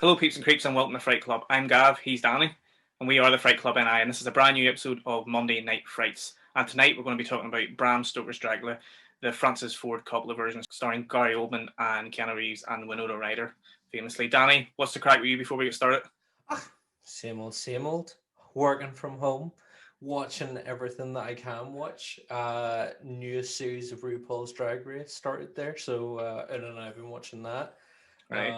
Hello, peeps and creeps, and welcome to Fright Club. I'm Gav, he's Danny, and we are the Fright Club NI, and this is a brand new episode of Monday Night Frights. And tonight we're going to be talking about Bram Stoker's Dracula, the Francis Ford Coppola version, starring Gary Oldman and Keanu Reeves and Winona Ryder, famously. Danny, what's the crack with you before we get started? Same old, same old. Working from home, watching everything that I can watch. Newest series of RuPaul's Drag Race started there, so Ed and I have been watching that. Right.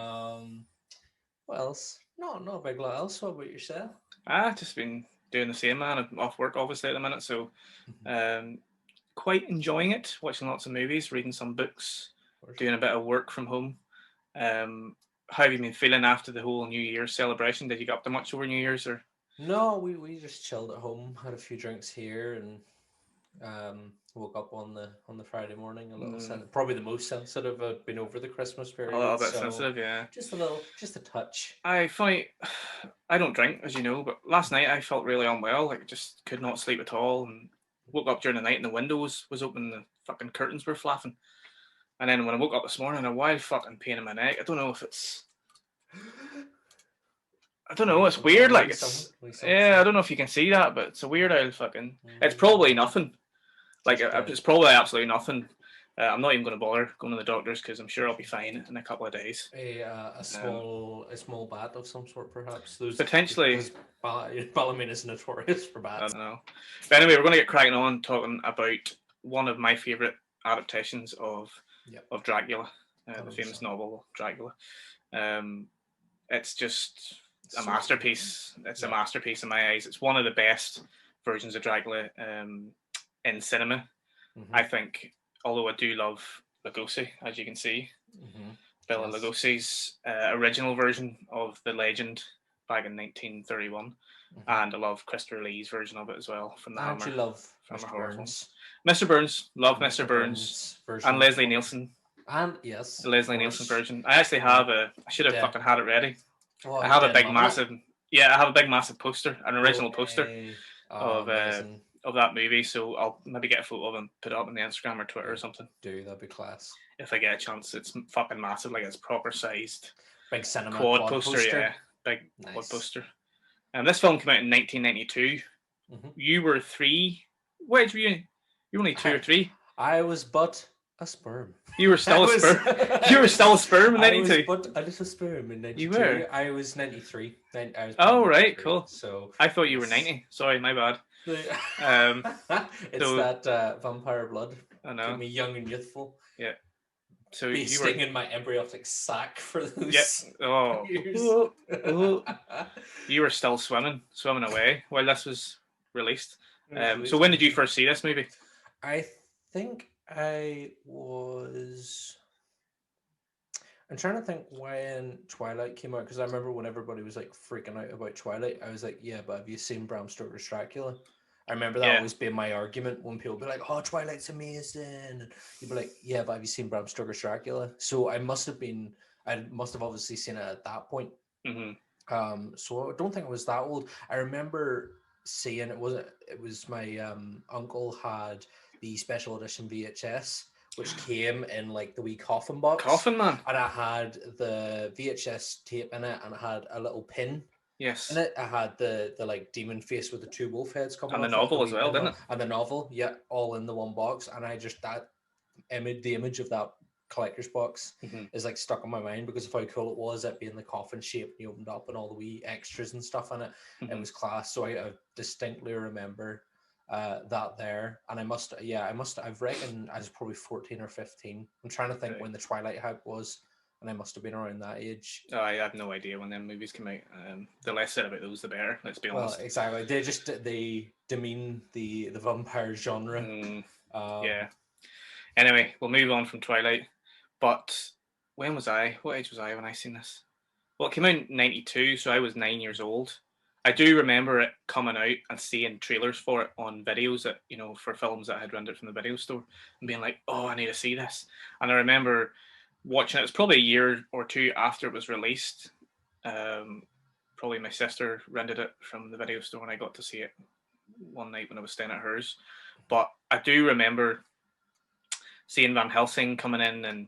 What else? Not a big lot else. What about yourself? Just been doing the same, man. I'm off work, obviously, at the minute, so Mhm. um, quite enjoying it. Watching lots of movies, reading some books, Of course. doing a bit of work from home. How have you been feeling after the whole New Year's celebration? Did you get up to much over New Year's, or? No, we just chilled at home, had a few drinks here, and woke up on the Friday morning a little probably the most sensitive I've been over the Christmas A little period. bit So sensitive, yeah. just a touch. Funny, I don't drink, as you know, but last night I felt really unwell. Like, just could not sleep at all, and woke up during the night and the windows was open, and the fucking curtains were flapping. And then when I woke up this morning, a wild fucking pain in my neck. I don't know if it's, I don't know. It's weird. Like, it's, yeah, I don't know if you can see that, but it's a weird old fucking. It's probably nothing. Like, Just it's probably absolutely nothing. I'm not even going to bother going to the doctors because I'm sure I'll be fine in a couple of days. a small bat of some sort, perhaps. Potentially. Because Ballymena is notorious for I bats. don't know. But anyway, we're going to get cracking on talking about one of my favourite adaptations of Dracula, the famous novel Dracula. Um, it's just a masterpiece. It's a masterpiece in my eyes. It's one of the best versions of Dracula in cinema. I think, although I do love Lugosi, as you can see, Bela Lugosi's original version of the legend back in 1931, and I love Christopher Lee's version of it as well from the Hammer. I love from Mr. horror Burns. Mr. Burns, love Mr. Burns version and Leslie Nielsen. And yes, The Leslie Nielsen version. I actually have I should have fucking had it ready. Well, I have a big massive, I have a big massive poster, an original poster of that movie. So I'll maybe get a photo of it and put it up on the Instagram or Twitter or something. That'd be class. If I get a chance, it's fucking massive, like it's proper sized. Big cinema quad poster, yeah, big quad poster. And this film came out in 1992. You were 3. What age were you? You were only 2 or 3. I was but a sperm. You were still a sperm. You were still a sperm in 92. I was but a little sperm in 92. You were. I was 93. I was oh right, cool. So I thought you were 90. Sorry, my bad. It's that vampire blood. I know. Keep me young and youthful. Yeah. So you were in my embryonic sac for those years. You were still swimming away while this was released. So when did you first see this movie? I think I was. I'm trying to think when Twilight came out, because I remember when everybody was like freaking out about Twilight, I was like, yeah, but have you seen Bram Stoker's Dracula? I remember that always being my argument when people be like, oh, Twilight's amazing. And you'd be like, yeah, but have you seen Bram Stoker's Dracula? So I must have obviously seen it at that point. So I don't think it was that old. I remember seeing it was my uncle had the special edition VHS, which came in like the wee coffin box. Coffin Man. And I had the VHS tape in it, and it had a little pin. Yes. In it, I had the like demon face with the 2 wolf heads coming and off. And the novel as well, didn't it? And the novel, yeah, all in the one box. And I just, the image of that collector's box is like stuck in my mind because of how cool it was, it being the coffin shape and you opened up and all the wee extras and stuff in it. It was class. So I distinctly remember that there. And I've reckoned I was probably 14 or 15. I'm trying to think when the Twilight hype was. And I must have been around that age. Oh, I have no idea when them movies came out. The less said about those, the better. Let's be honest. Well, exactly. They demean the vampire genre. Yeah. Anyway, we'll move on from Twilight. But when was I? What age was I when I seen this? Well, it came out in 92, so I was 9 years old. I do remember it coming out and seeing trailers for it on videos that, for films that I had rented from the video store and being like, oh, I need to see this. And I remember watching it. It's probably a year or two after it was released. Probably my sister rented it from the video store and I got to see it one night when I was staying at hers. But I do remember seeing Van Helsing coming in and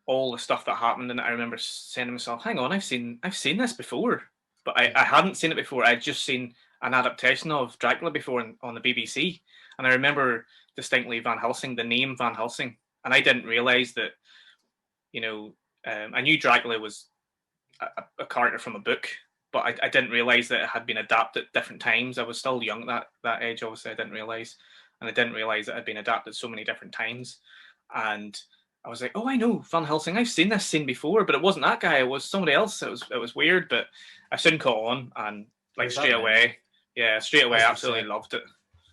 all the stuff that happened, and I remember saying to myself, "Hang on, I've seen this before," but I hadn't seen it before. I'd just seen an adaptation of Dracula before on the BBC, and I remember distinctly Van Helsing, the name Van Helsing, and I didn't realize that, I knew Dracula was a character from a book, but I didn't realize that it had been adapted at different times. I was still young at that age, obviously. I didn't realize, and I didn't realize that it had been adapted so many different times, and I was like, "Oh, I know Van Helsing. I've seen this scene before, but it wasn't that guy. It was somebody else. It was weird, but I soon caught on, and like straight away, absolutely loved it.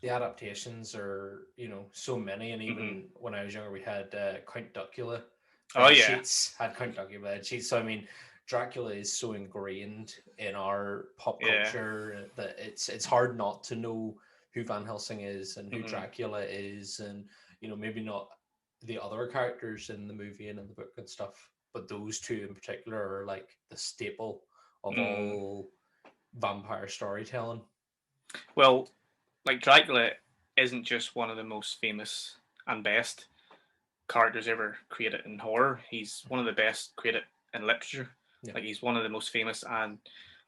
The adaptations are, so many, and even when I was younger, we had Count Dracula. Sheets had Count Dracula sheets. So I mean, Dracula is so ingrained in our pop culture that it's hard not to know who Van Helsing is and who Dracula is, and maybe not the other characters in the movie and in the book and stuff, but those two in particular are like the staple of all vampire storytelling. Well, like Dracula isn't just one of the most famous and best characters ever created in horror. He's one of the best created in literature. Yeah. Like he's one of the most famous and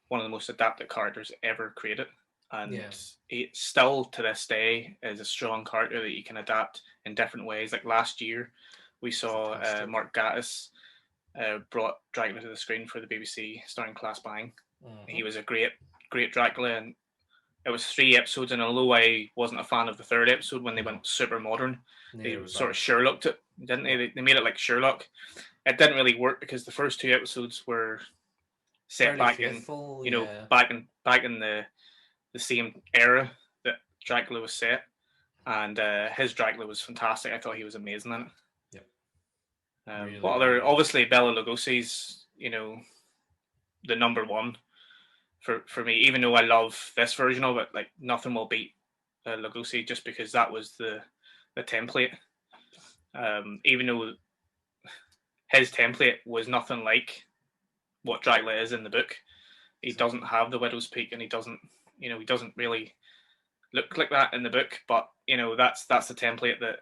one of the most adapted characters ever created. And he still to this day is a strong character that you can adapt in different ways. Like last year, we saw Mark Gatiss brought Dracula to the screen for the BBC, starring Claes Bang. He was a great Dracula, and it was 3 episodes. And although I wasn't a fan of the 3rd episode when they went super modern, they sort of Sherlocked it, didn't they? They made it like Sherlock. It didn't really work because the first 2 episodes were set back in the same era that Dracula was set, and his Dracula was fantastic. I thought he was amazing in it. Yep. Obviously Bela Lugosi's, the number one for me. Even though I love this version of it, like nothing will beat Lugosi, just because that was the template. Even though his template was nothing like what Dracula is in the book, he doesn't have the widow's peak, and he doesn't really look like that in the book, but that's the template that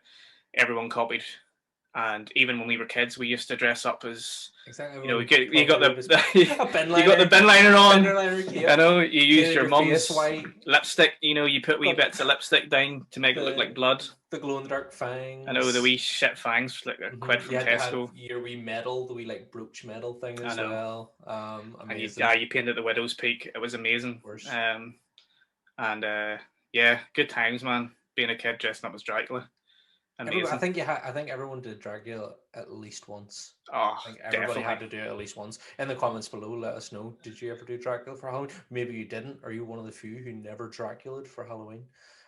everyone copied. And even when we were kids, we used to dress up as you got the bin liner on. I know you used your mum's lipstick. You put wee bits of lipstick down to make it look like blood. The glow in the dark fangs. I know the wee shit fangs, like a quid from Tesco. Your wee medal, the wee like brooch medal thing as well. And you painted the widow's peak. It was amazing. Good times, man. Being a kid dressing up as Dracula. Amazing. I think everyone did Dracula at least once. Oh, I think everybody had to do it at least once. In the comments below, let us know. Did you ever do Dracula for Halloween? Maybe you didn't. Are you one of the few who never Draculaed for Halloween?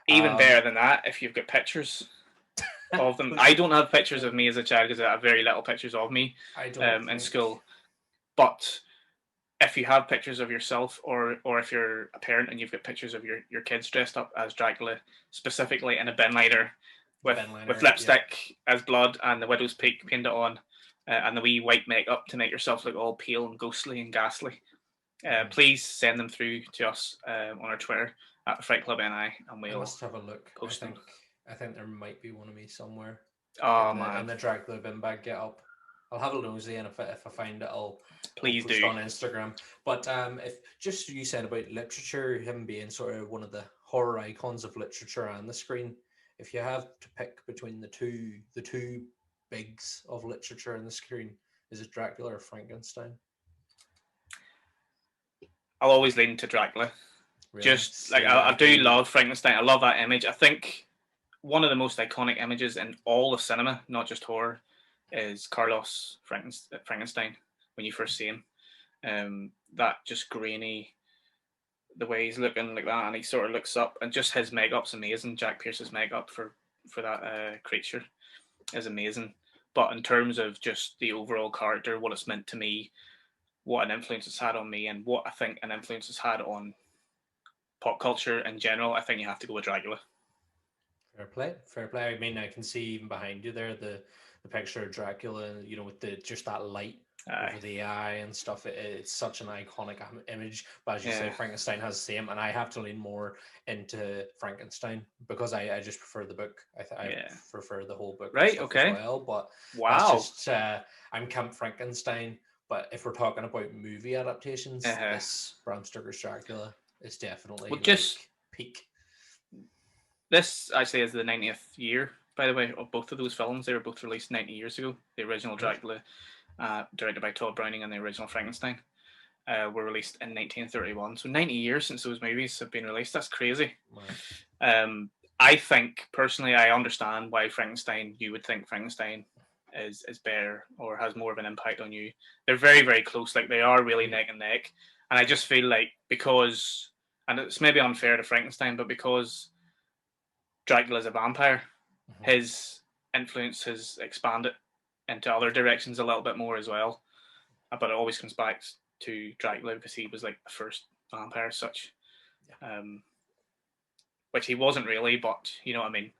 Even better than that, if you've got pictures of them. I don't have pictures of me as a child because I have very little pictures of me in school. But if you have pictures of yourself, or if you're a parent and you've got pictures of your kids dressed up as Dracula, specifically in a bin liner, with lipstick as blood and the widow's peak painted on, and the wee white makeup to make yourself look all pale and ghostly and ghastly, please send them through to us on our Twitter at the Fright Club NI, and we'll must have a look. I think there might be one of me somewhere. Man, and the Dracula bin bag get up. I'll have a nosy, and if I find it, I'll post on Instagram. But if just you said about literature, him being sort of one of the horror icons of literature and the screen. If you have to pick between the two bigs of literature and the screen, is it Dracula or Frankenstein? I'll always lean to Dracula. Really? Just like I do love Frankenstein. I love that image. I think one of the most iconic images in all of cinema, not just horror, is Carlos Frankenstein when you first see him. That just grainy, the way he's looking like that, and he sort of looks up, and just his makeup's amazing. Jack Pierce's makeup for that creature is amazing. But in terms of just the overall character, what it's meant to me, what an influence it's had on me, and what I think an influence it's had on pop culture in general, I think you have to go with Dracula. Fair play. I mean, I can see even behind you there the picture of Dracula, with just that light over the eye and stuff. It's such an iconic image. But as you say, Frankenstein has the same, and I have to lean more into Frankenstein because I just prefer the book. I prefer the whole book and stuff as well. But that's just I'm Camp Frankenstein. But if we're talking about movie adaptations, this Bram Stoker's Dracula is definitely peak. This actually is the 90th year, by the way, of both of those films. They were both released 90 years ago. The original Dracula, directed by Todd Browning, and the original Frankenstein were released in 1931. So 90 years since those movies have been released. That's crazy. Wow. I think, personally, I understand why you would think Frankenstein is better or has more of an impact on you. They're very, very close. Like, they are really neck and neck. And I just feel like because, and it's maybe unfair to Frankenstein, but because Dracula's a vampire, his influence has expanded into other directions a little bit more as well. But it always comes back to Dracula because he was like the first vampire as such. Which he wasn't really, but you know what I mean.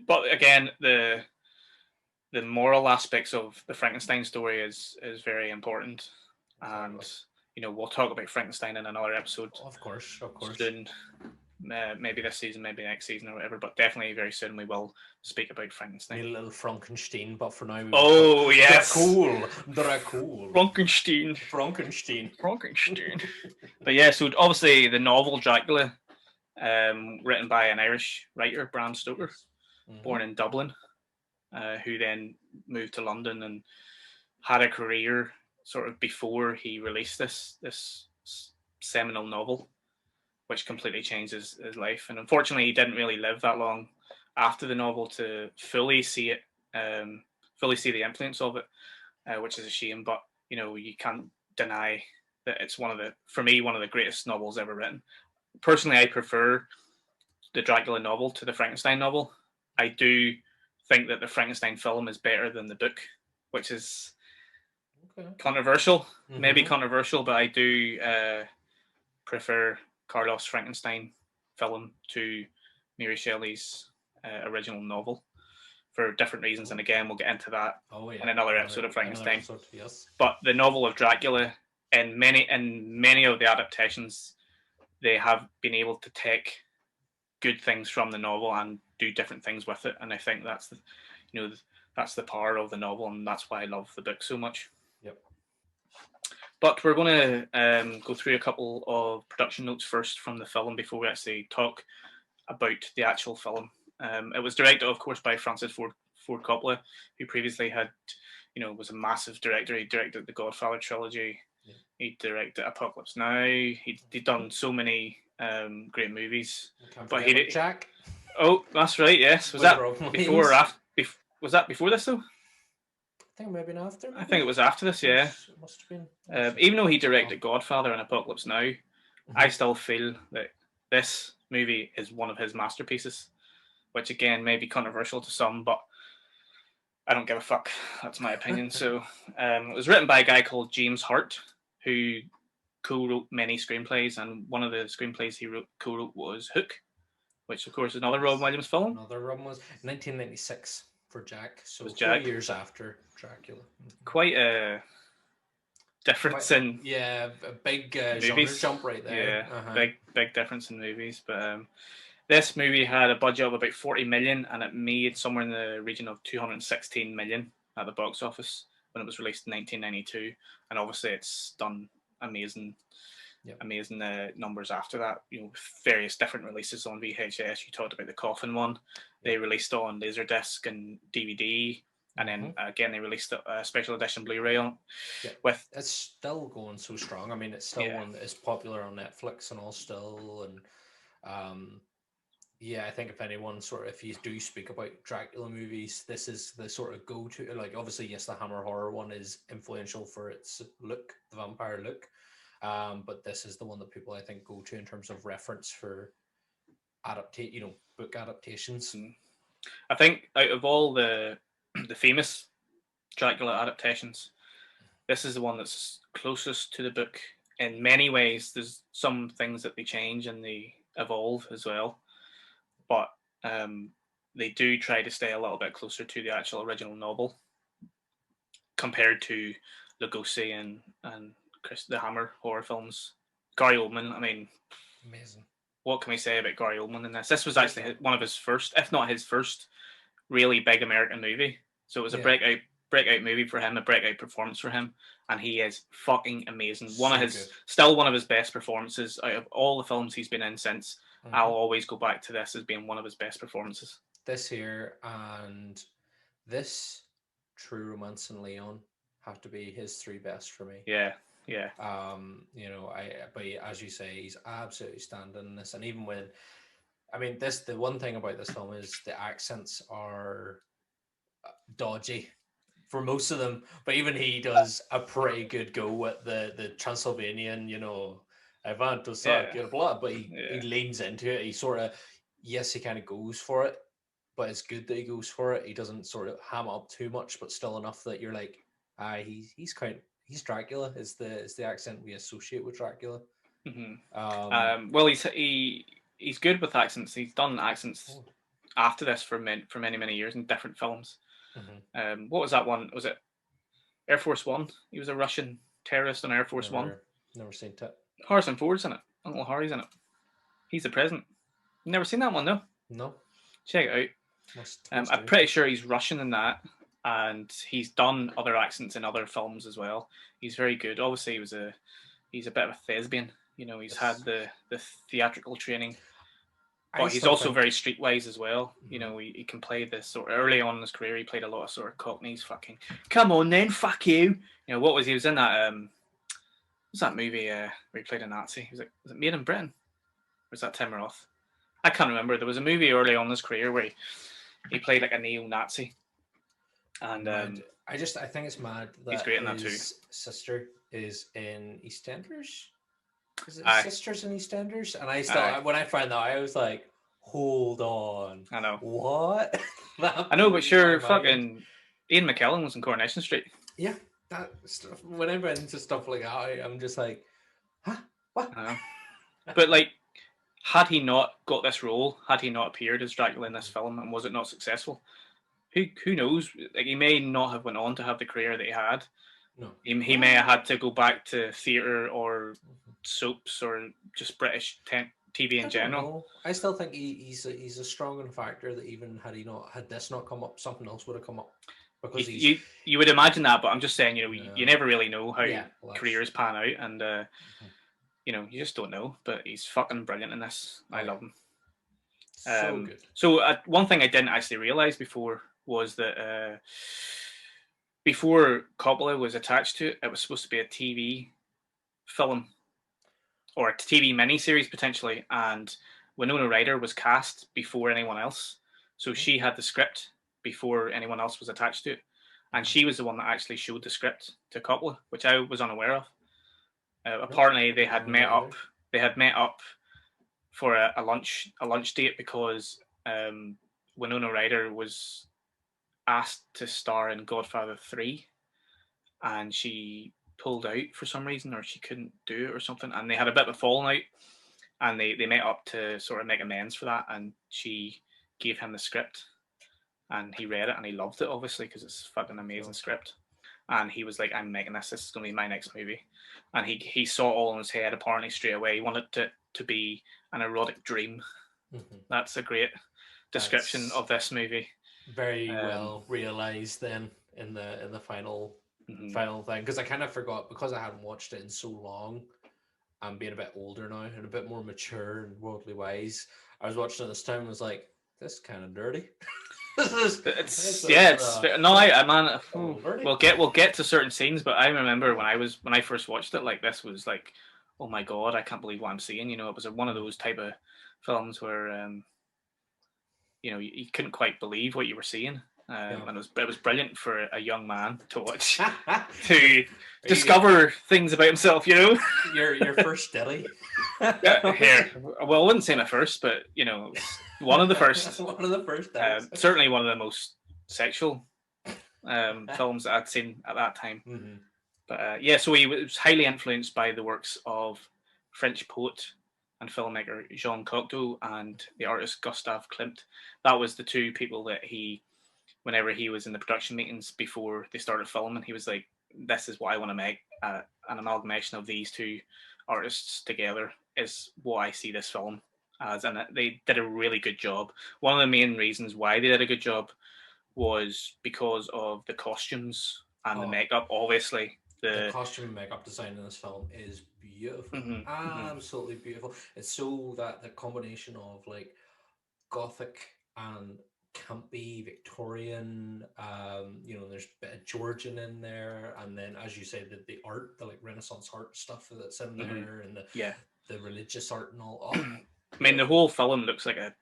But again, the moral aspects of the Frankenstein story is very important. And you know, we'll talk about Frankenstein in another episode. Of course. Soon. Maybe this season, maybe next season or whatever, but definitely very soon we will speak about Frankenstein. A little Frankenstein, but for now we Dracula. Frankenstein. But yeah, so obviously the novel Dracula, written by an Irish writer, Bram Stoker, born in Dublin, who then moved to London and had a career sort of before he released this seminal novel, which completely changed his life. And unfortunately, he didn't really live that long after the novel to fully see it, fully see the influence of it, which is a shame. But, you know, you can't deny that it's for me, one of the greatest novels ever written. Personally, I prefer the Dracula novel to the Frankenstein novel. I do think that the Frankenstein film is better than the book, which is controversial, maybe controversial, but I do prefer Carlos Frankenstein film to Mary Shelley's original novel for different reasons, and again we'll get into that in another episode of Frankenstein. But the novel of Dracula, in many of the adaptations, they have been able to take good things from the novel and do different things with it, and I think that's the power of the novel, and that's why I love the book so much. But we're going to go through a couple of production notes first from the film before we actually talk about the actual film. It was directed, of course, by Francis Ford Coppola, who previously was a massive director. He directed the Godfather trilogy. He directed Apocalypse Now. He'd done so many great movies. But he did Jack. Oh, that's right. Yes, was that before or after? Was that before this though? I think maybe after. Maybe? I think it was after this. Yeah, it must have been. Even though he directed Godfather and Apocalypse Now, I still feel that this movie is one of his masterpieces. Which again may be controversial to some, but I don't give a fuck. That's my opinion. So it was written by a guy called James Hart, who co-wrote many screenplays, and one of the screenplays he co-wrote was Hook, which of course is another Robin Williams film. Another Robin was 1996 for Jack, so 4 years after Dracula. Quite a difference in a big genre jump right there. Yeah, big difference in movies. But this movie had a budget of about 40 million, and it made somewhere in the region of 216 million at the box office when it was released in 1992. And obviously, it's done amazing numbers after that. You know, various different releases on VHS. You talked about the Coffin one. They released it on Laserdisc and DVD, and then again they released a special edition Blu-ray on. With it's still going so strong. I mean, it's still one that is popular on Netflix and all still. And I think if you do speak about Dracula movies, this is the sort of go-to. Like, obviously, yes, the Hammer horror one is influential for its look, the vampire look. But this is the one that people I think go to in terms of reference for book adaptations. I think out of all the famous Dracula adaptations, this is the one that's closest to the book in many ways. There's some things that they change and they evolve as well, but they do try to stay a little bit closer to the actual original novel compared to Lugosi and Chris the Hammer horror films. Gary Oldman, I mean, amazing. What can we say about Gary Oldman in this? This was actually one of his first, if not his first, really big American movie. So it was a breakout movie for him, a breakout performance for him, and he is fucking amazing. Still one of his best performances out of all the films he's been in since. I'll always go back to this as being one of his best performances. This here and this, True Romance and Leon have to be his three best for me. Yeah. But as you say, he's absolutely standing in this, and even when, I mean, the one thing about this film is the accents are dodgy for most of them, but even he does a pretty good go at the Transylvanian, I want to suck your blood, but he leans into it. He sort of, yes, he kind of goes for it, but it's good that he goes for it. He doesn't sort of ham up too much, but still enough that you're like, he's Dracula. Is the accent we associate with Dracula. Well, he's good with accents. He's done accents after this for many years in different films. What was that one? Was it Air Force One? He was a Russian terrorist on Air Force One. Never seen it. Harrison Ford's in it. Uncle Harry's in it. He's the president. Never seen that one though. No. Check it out. I'm pretty sure he's Russian in that, and he's done other accents in other films as well. He's very good. Obviously, he's a bit of a thespian. He's had the theatrical training. But he's also very streetwise as well. He can play this sort of early on in his career. He played a lot of sort of Cockneys, fucking come on then, fuck you. He was in that what's that movie where he played a Nazi? Was it Made in Britain? Or was that Tim Roth? I can't remember. There was a movie early on in his career where he played like a neo-Nazi. And I think it's mad that he's great in that his sister is in EastEnders. Is it Aye. Sisters in EastEnders? And I still, when I found that, I was like, hold on. I know. What? I know, but sure, fucking Ian McKellen was in Coronation Street. Yeah, that stuff. When I went into stuff like that, I'm just like, huh? What? I know. But like, had he not got this role, had he not appeared as Dracula in this film, and was it not successful? Who knows? Like, he may not have went on to have the career that he had. No. He may have had to go back to theatre or soaps or just British TV in general. I still think he's a strong enough actor that even had this not come up, something else would have come up. Because you would imagine that, but I'm just saying, you never really know how careers pan out, and you just don't know. But he's fucking brilliant in this. I love him. So good. So one thing I didn't actually realize before was that before Coppola was attached to it, it was supposed to be a TV film or a TV miniseries potentially, and Winona Ryder was cast before anyone else, so she had the script before anyone else was attached to it, and she was the one that actually showed the script to Coppola, which I was unaware of. Apparently, they had met up. They had met up for a lunch date because Winona Ryder was asked to star in Godfather 3, and she pulled out for some reason, or she couldn't do it or something, and they had a bit of a falling out, and they met up to sort of make amends for that, and she gave him the script, and he read it, and he loved it, obviously, because it's a fucking amazing script, and he was like, I'm making this is going to be my next movie, and he saw it all in his head, apparently, straight away. He wanted it to be an erotic dream. That's a great description of this movie. Very well realized then in the final thing, because I kind of forgot, because I hadn't watched it in so long. I'm being a bit older now and a bit more mature and worldly wise. I was watching it this time and was like, this is kind of dirty. We'll get to certain scenes, but I remember when I first watched it, like, this was like, oh my god, I can't believe what I'm seeing. It was one of those type of films where you couldn't quite believe what you were seeing. And it was brilliant for a young man to watch, to discover things about himself. Your first Dilly. Here, well, I wouldn't say my first, but one of the first. One of the first. Certainly one of the most sexual films that I'd seen at that time. But so he was highly influenced by the works of French poet and filmmaker Jean Cocteau and the artist Gustave Klimt. That was the two people that whenever he was in the production meetings before they started filming, he was like, this is what I want to make. An amalgamation of these two artists together is what I see this film as, and they did a really good job. One of the main reasons why they did a good job was because of the costumes and the makeup. Obviously, the costume and makeup design in this film is beautiful, absolutely beautiful. It's so that the combination of like gothic and campy Victorian, you know, there's a bit of Georgian in there, and then as you say, the art, the like Renaissance art stuff that's in there, and the religious art and all. Oh, I mean, the whole film looks like a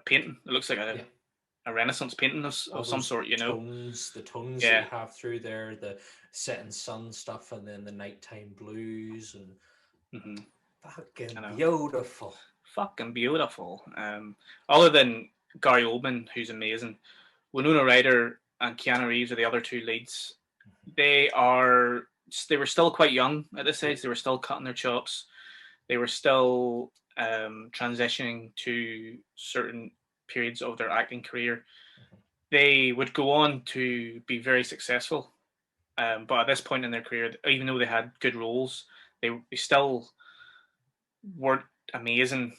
painting. It looks like a Renaissance painting of some sort, you know. The tones that you have through there, the setting sun stuff, and then the nighttime blues, and fucking beautiful. Fucking beautiful. Other than Gary Oldman, who's amazing, Winona Ryder and Keanu Reeves are the other two leads. They were still quite young at this age. They were still cutting their chops. They were still transitioning to certain periods of their acting career. They would go on to be very successful, but at this point in their career, even though they had good roles, they still weren't amazing.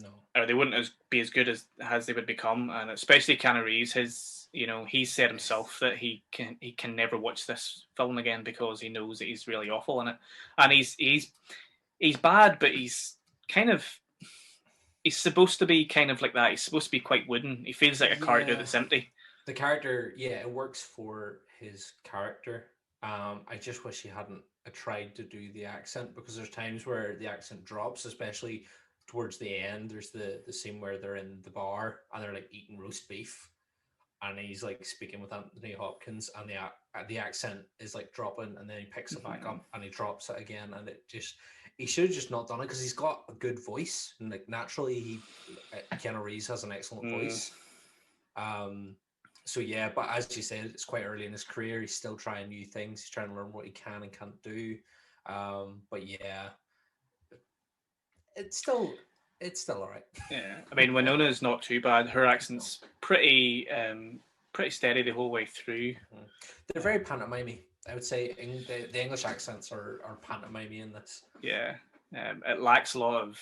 No, or they wouldn't be as good as they would become. And especially Keanu Reeves, he said himself that he can never watch this film again because he knows that he's really awful in it, and he's bad, but he's supposed to be kind of like that. He's supposed to be quite wooden. He feels like a character that's empty. The character, it works for his character. I just wish he hadn't tried to do the accent, because there's times where the accent drops, especially towards the end. There's the scene where they're in the bar and they're like eating roast beef, and he's like speaking with Anthony Hopkins, and the accent is like dropping, and then he picks it back up and he drops it again, and he should have just not done it, because he's got a good voice, and like naturally Keanu Reeves has an excellent voice. So yeah, but as you said, it's quite early in his career. He's still trying new things. He's trying to learn what he can and can't do. But yeah, it's still all right. Yeah, I mean, Winona's not too bad. Her accent's pretty steady the whole way through. They're very pantomime-y. I would say the English accents are pantomime-y in this. Yeah, it lacks a lot of,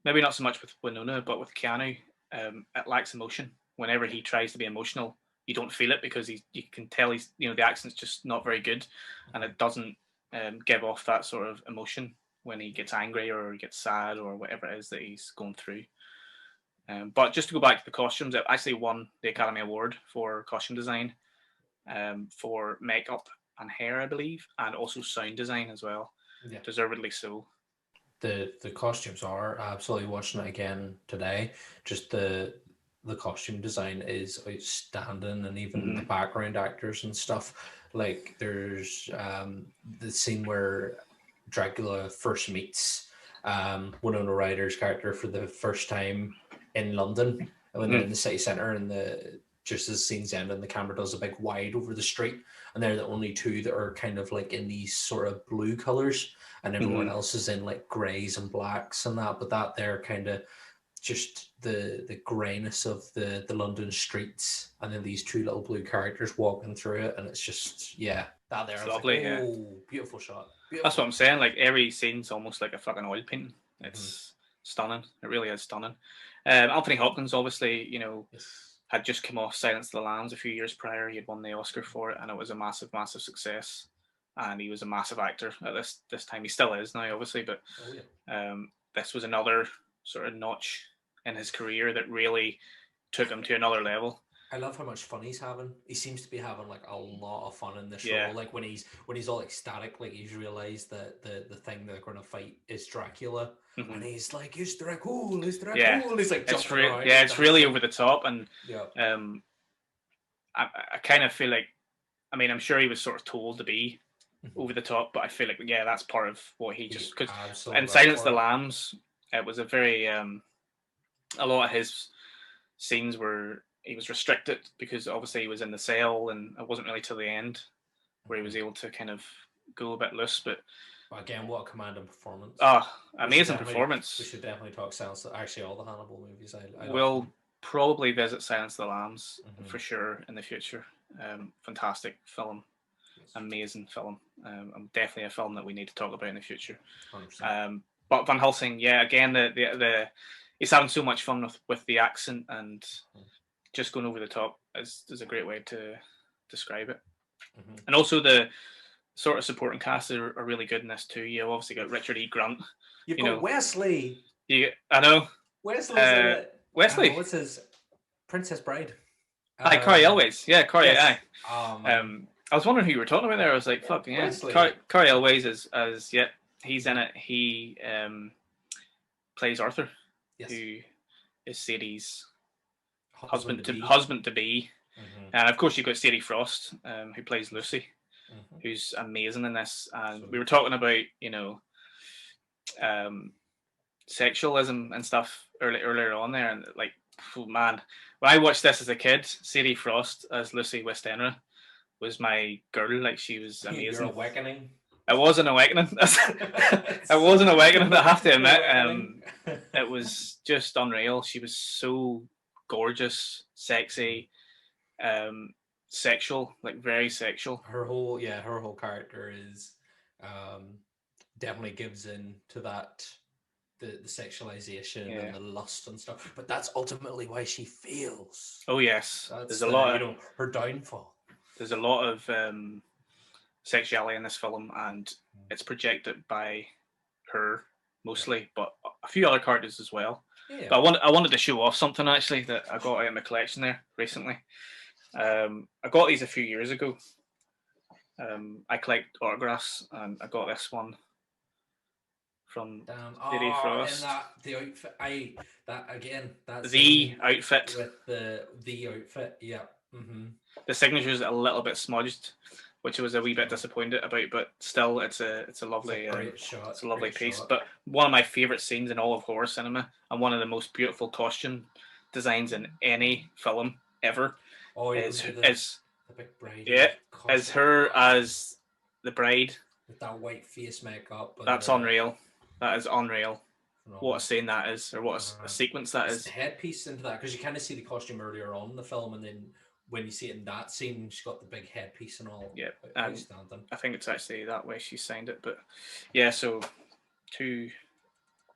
maybe not so much with Winona, but with Keanu, it lacks emotion. Whenever he tries to be emotional, you don't feel it, because you can tell he's, the accent's just not very good, and it doesn't give off that sort of emotion when he gets angry or he gets sad or whatever it is that he's going through. But just to go back to the costumes, it actually won the Academy Award for costume design, for makeup and hair, I believe, and also sound design as well. Yeah. Deservedly so. The costumes are absolutely, watching it again today. Just the costume design is outstanding, and even the background actors and stuff. Like there's the scene where Dracula first meets Winona Ryder's character for the first time in London, when they're in the city centre, and just as the scene's ending, the camera does a big wide over the street, and they're the only two that are kind of like in these sort of blue colours, and everyone else is in like greys and blacks and that. But that they're kind of just the greyness of the London streets, and then these two little blue characters walking through it, and it's just that there. It's lovely, like, beautiful shot. Beautiful. That's what I'm saying. Like every scene's almost like a fucking oil painting. It's stunning. It really is stunning. Anthony Hopkins, obviously, had just come off Silence of the Lambs a few years prior. He had won the Oscar for it, and it was a massive, massive success. And he was a massive actor at this time. He still is now, obviously, but this was another sort of notch in his career that really took him to another level. I love how much fun he's having. He seems to be having like a lot of fun in this role. Like when he's all ecstatic, like he's realized that the thing they're going to fight is Dracula, and he's like, "It's Dracula, it's Dracula." Yeah. He's like jumping around. Yeah, it's really over the top, and I kind of feel like, I mean, I'm sure he was sort of told to be over the top, but I feel like that's part of what he just, because in Silence of the Lambs, it was a very a lot of his scenes were, he was restricted because obviously he was in the cell, and it wasn't really till the end where he was able to kind of go a bit loose. But again, what a commanding performance! Amazing performance. We should definitely talk Silence. Actually, all the Hannibal movies. We'll probably visit Silence of the Lambs for sure in the future. Fantastic film. amazing film. Definitely a film that we need to talk about in the future. 100%. But Van Helsing, yeah, again, he's having so much fun with the accent and just going over the top is a great way to describe it. And also the sort of supporting cast are really good in this too. You've obviously got Richard E. Grant. You've got Wesley. I know. Wesley's in it. Wesley. What's his Princess Bride? Aye, Corey Elwes. Yeah, Corey. Yes. Aye. I was wondering who you were talking about there. I was like, fucking yeah. Corey Elwes as he's in it. He plays Arthur, who is Sadie's husband to be. And of course you've got Sadie Frost, who plays Lucy, who's amazing in this. And we were talking about, sexualism and stuff earlier on there, and like, oh man, when I watched this as a kid, Sadie Frost as Lucy Westenra was my girl. Like, she was amazing. Your awakening. It was an awakening. It was an awakening, I have to admit. It was just unreal. She was so gorgeous, sexy, sexual, like very sexual. Her whole character is definitely gives in to that the sexualization and the lust and stuff. But that's ultimately why she feels. Oh yes, there's a lot of her downfall. There's a lot of sexuality in this film, and it's projected by her mostly, but a few other characters as well. Yeah. But I wanted to show off something actually that I got out of my collection there recently. I got these a few years ago. I collect autographs, and I got this one from Sadie Frost. And the outfit, that's the outfit with the outfit, yeah. The signature is a little bit smudged, which I was a wee bit disappointed about, but still, it's a lovely shot. It's a lovely piece. Shot. But one of my favorite scenes in all of horror cinema, and one of the most beautiful costume designs in any film ever, is the big bride. Yeah, as her as the bride with that white face makeup. That's unreal. That is unreal. What a scene that is, or what a sequence that is. The headpiece into that, because you kind of see the costume earlier on in the film, and then when you see it in that scene, she's got the big headpiece and all. Yeah, I think it's actually that way she signed it. But yeah, so 2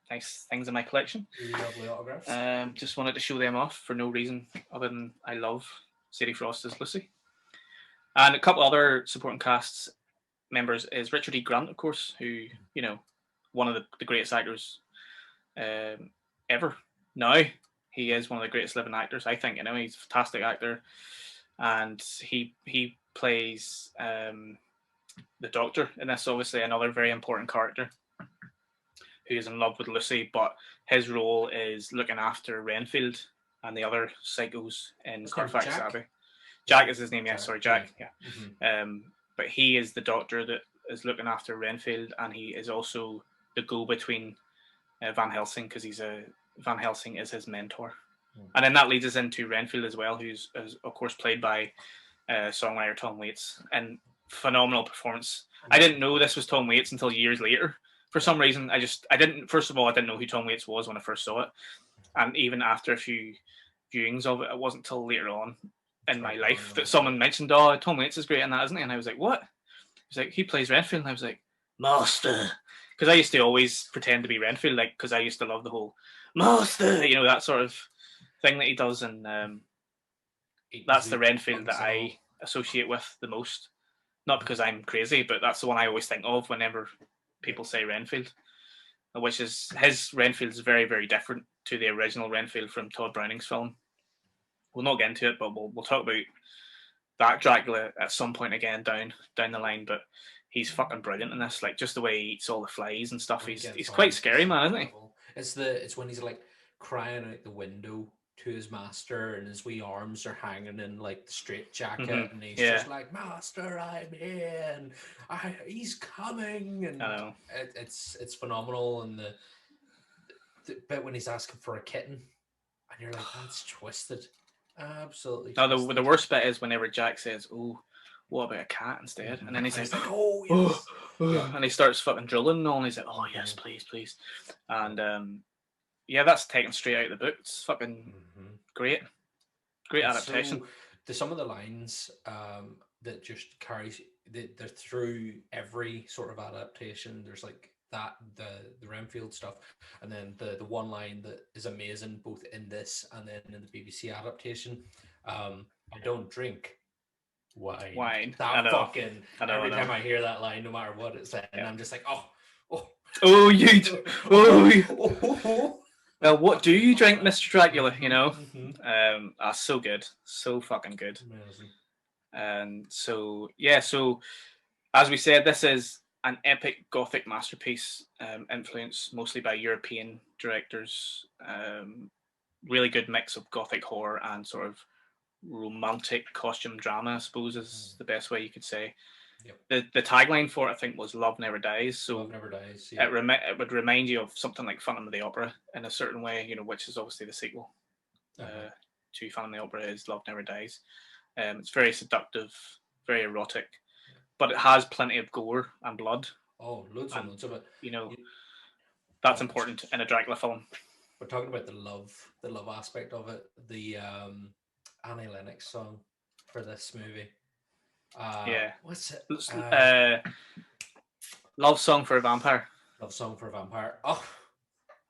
nice things in my collection. Really lovely autographs. Just wanted to show them off for no reason other than I love Sadie Frost as Lucy. And a couple other supporting cast members is Richard E. Grant, of course, who, one of the greatest actors ever. Now, he is one of the greatest living actors, I think. He's a fantastic actor. And he plays the Doctor, and that's obviously another very important character who is in love with Lucy, but his role is looking after Renfield and the other psychos in Carfax Abbey. Jack is his name, yeah. Sorry, Jack. Yeah. But he is the Doctor that is looking after Renfield, and he is also the go-between Van Helsing, because Van Helsing is his mentor. And then that leads us into Renfield as well, who's of course played by songwriter Tom Waits, and phenomenal performance. I didn't know this was Tom Waits until years later. For some reason, I didn't know who Tom Waits was when I first saw it, and even after a few viewings of it, it wasn't until later on in my life that someone mentioned, "Oh, Tom Waits is great in that, isn't he?" And I was like, "What?" He was like, "He plays Renfield," and I was like, "Master," because I used to always pretend to be Renfield, like, because I used to love the whole "Master," that sort of thing that he does, and that's the Renfield that I associate with the most. Not because I'm crazy, but that's the one I always think of whenever people say Renfield, which is his Renfield is very, very different to the original Renfield from Todd Browning's film. We'll not get into it, but we'll talk about that Dracula at some point again down the line. But he's fucking brilliant in this, like just the way he eats all the flies and stuff. He's quite scary, man, isn't he? It's when he's like crying out the window to his master, and his wee arms are hanging in like the straight jacket, and he's just like, "Master, I'm here, and he's coming," and I know. It's phenomenal. And the bit when he's asking for a kitten, and you're like, that's twisted, absolutely. No, the worst bit is whenever Jack says, "Oh, what about a cat instead?" And then he says, "Oh, yes," and he starts fucking drilling and all, and he's like, "Oh yes, please," and yeah, that's taken straight out of the book. It's fucking great adaptation. So, some of the lines that just carries they're through every sort of adaptation. There's like that the Renfield stuff, and then the one line that is amazing both in this and then in the BBC adaptation. I don't drink wine. Wine. That fucking every I time I hear that line, no matter what it's saying, I'm just like, oh, you, oh. Well, what do you drink, Mr. Dracula? You know, so good, so fucking good. Amazing. And so yeah, so as we said, this is an epic Gothic masterpiece, influenced mostly by European directors. Really good mix of Gothic horror and sort of romantic costume drama, I suppose, is the best way you could say. Yep. The tagline for it, I think, was "Love Never Dies." So Love Never Dies. Yeah. It would remind you of something like Phantom of the Opera in a certain way, you know, which is obviously the sequel to Phantom of the Opera is Love Never Dies. It's very seductive, very erotic, but it has plenty of gore and blood. Oh, loads and loads of it. You know, that's important in a Dracula film. We're talking about the love aspect of it. The Annie Lennox song for this movie. What's it? Love Song for a Vampire. Love Song for a Vampire. Oh,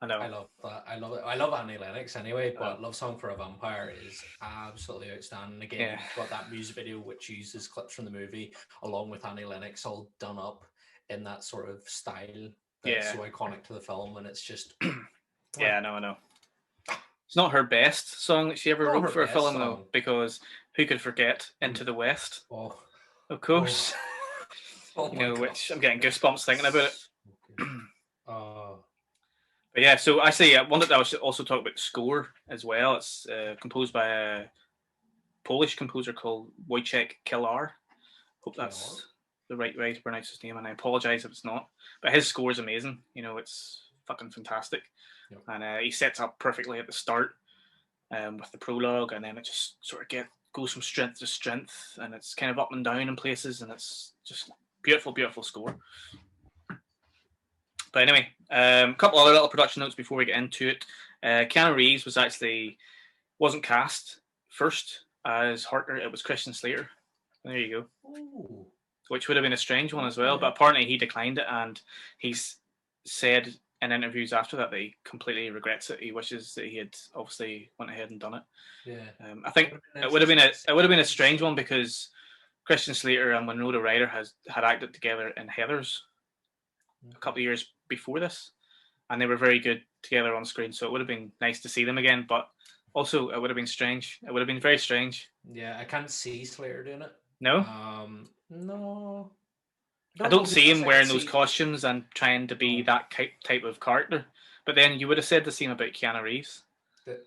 I know. I love that. I love it. I love Annie Lennox anyway, but Love Song for a Vampire is absolutely outstanding. Again, you've got that music video which uses clips from the movie along with Annie Lennox all done up in that sort of style that's so iconic to the film, and it's just I know. It's not her best song that she ever wrote for a film though, because who could forget Into the West? Oh, of course. Oh you know, God. which I'm getting goosebumps thinking about it. But yeah, so actually, I wanted to also talk about the score as well. It's composed by a Polish composer called Wojciech Kilar. Hope that's the right way to pronounce his name, and I apologize if it's not. But his score is amazing. You know, it's fucking fantastic. Yep. And he sets up perfectly at the start with the prologue, and then it just sort of goes from strength to strength, and it's kind of up and down in places, and it's just beautiful, beautiful score. But anyway, a couple other little production notes before we get into it. Keanu Reeves wasn't cast first as Harker. It was Christian Slater. There you go. Ooh. Which would have been a strange one as well, but apparently he declined it, and he's said in interviews after that he completely regrets it. He wishes that he had obviously went ahead and done it. Yeah. I think it would have been a strange one because Christian Slater and Winona Ryder had acted together in Heathers a couple of years before this, and they were very good together on screen. So it would have been nice to see them again, but also it would have been strange. It would have been very strange. Yeah, I can't see Slater doing it. No. No. I don't see him wearing those costumes and trying to be that type of character. But then you would have said the same about Keanu Reeves.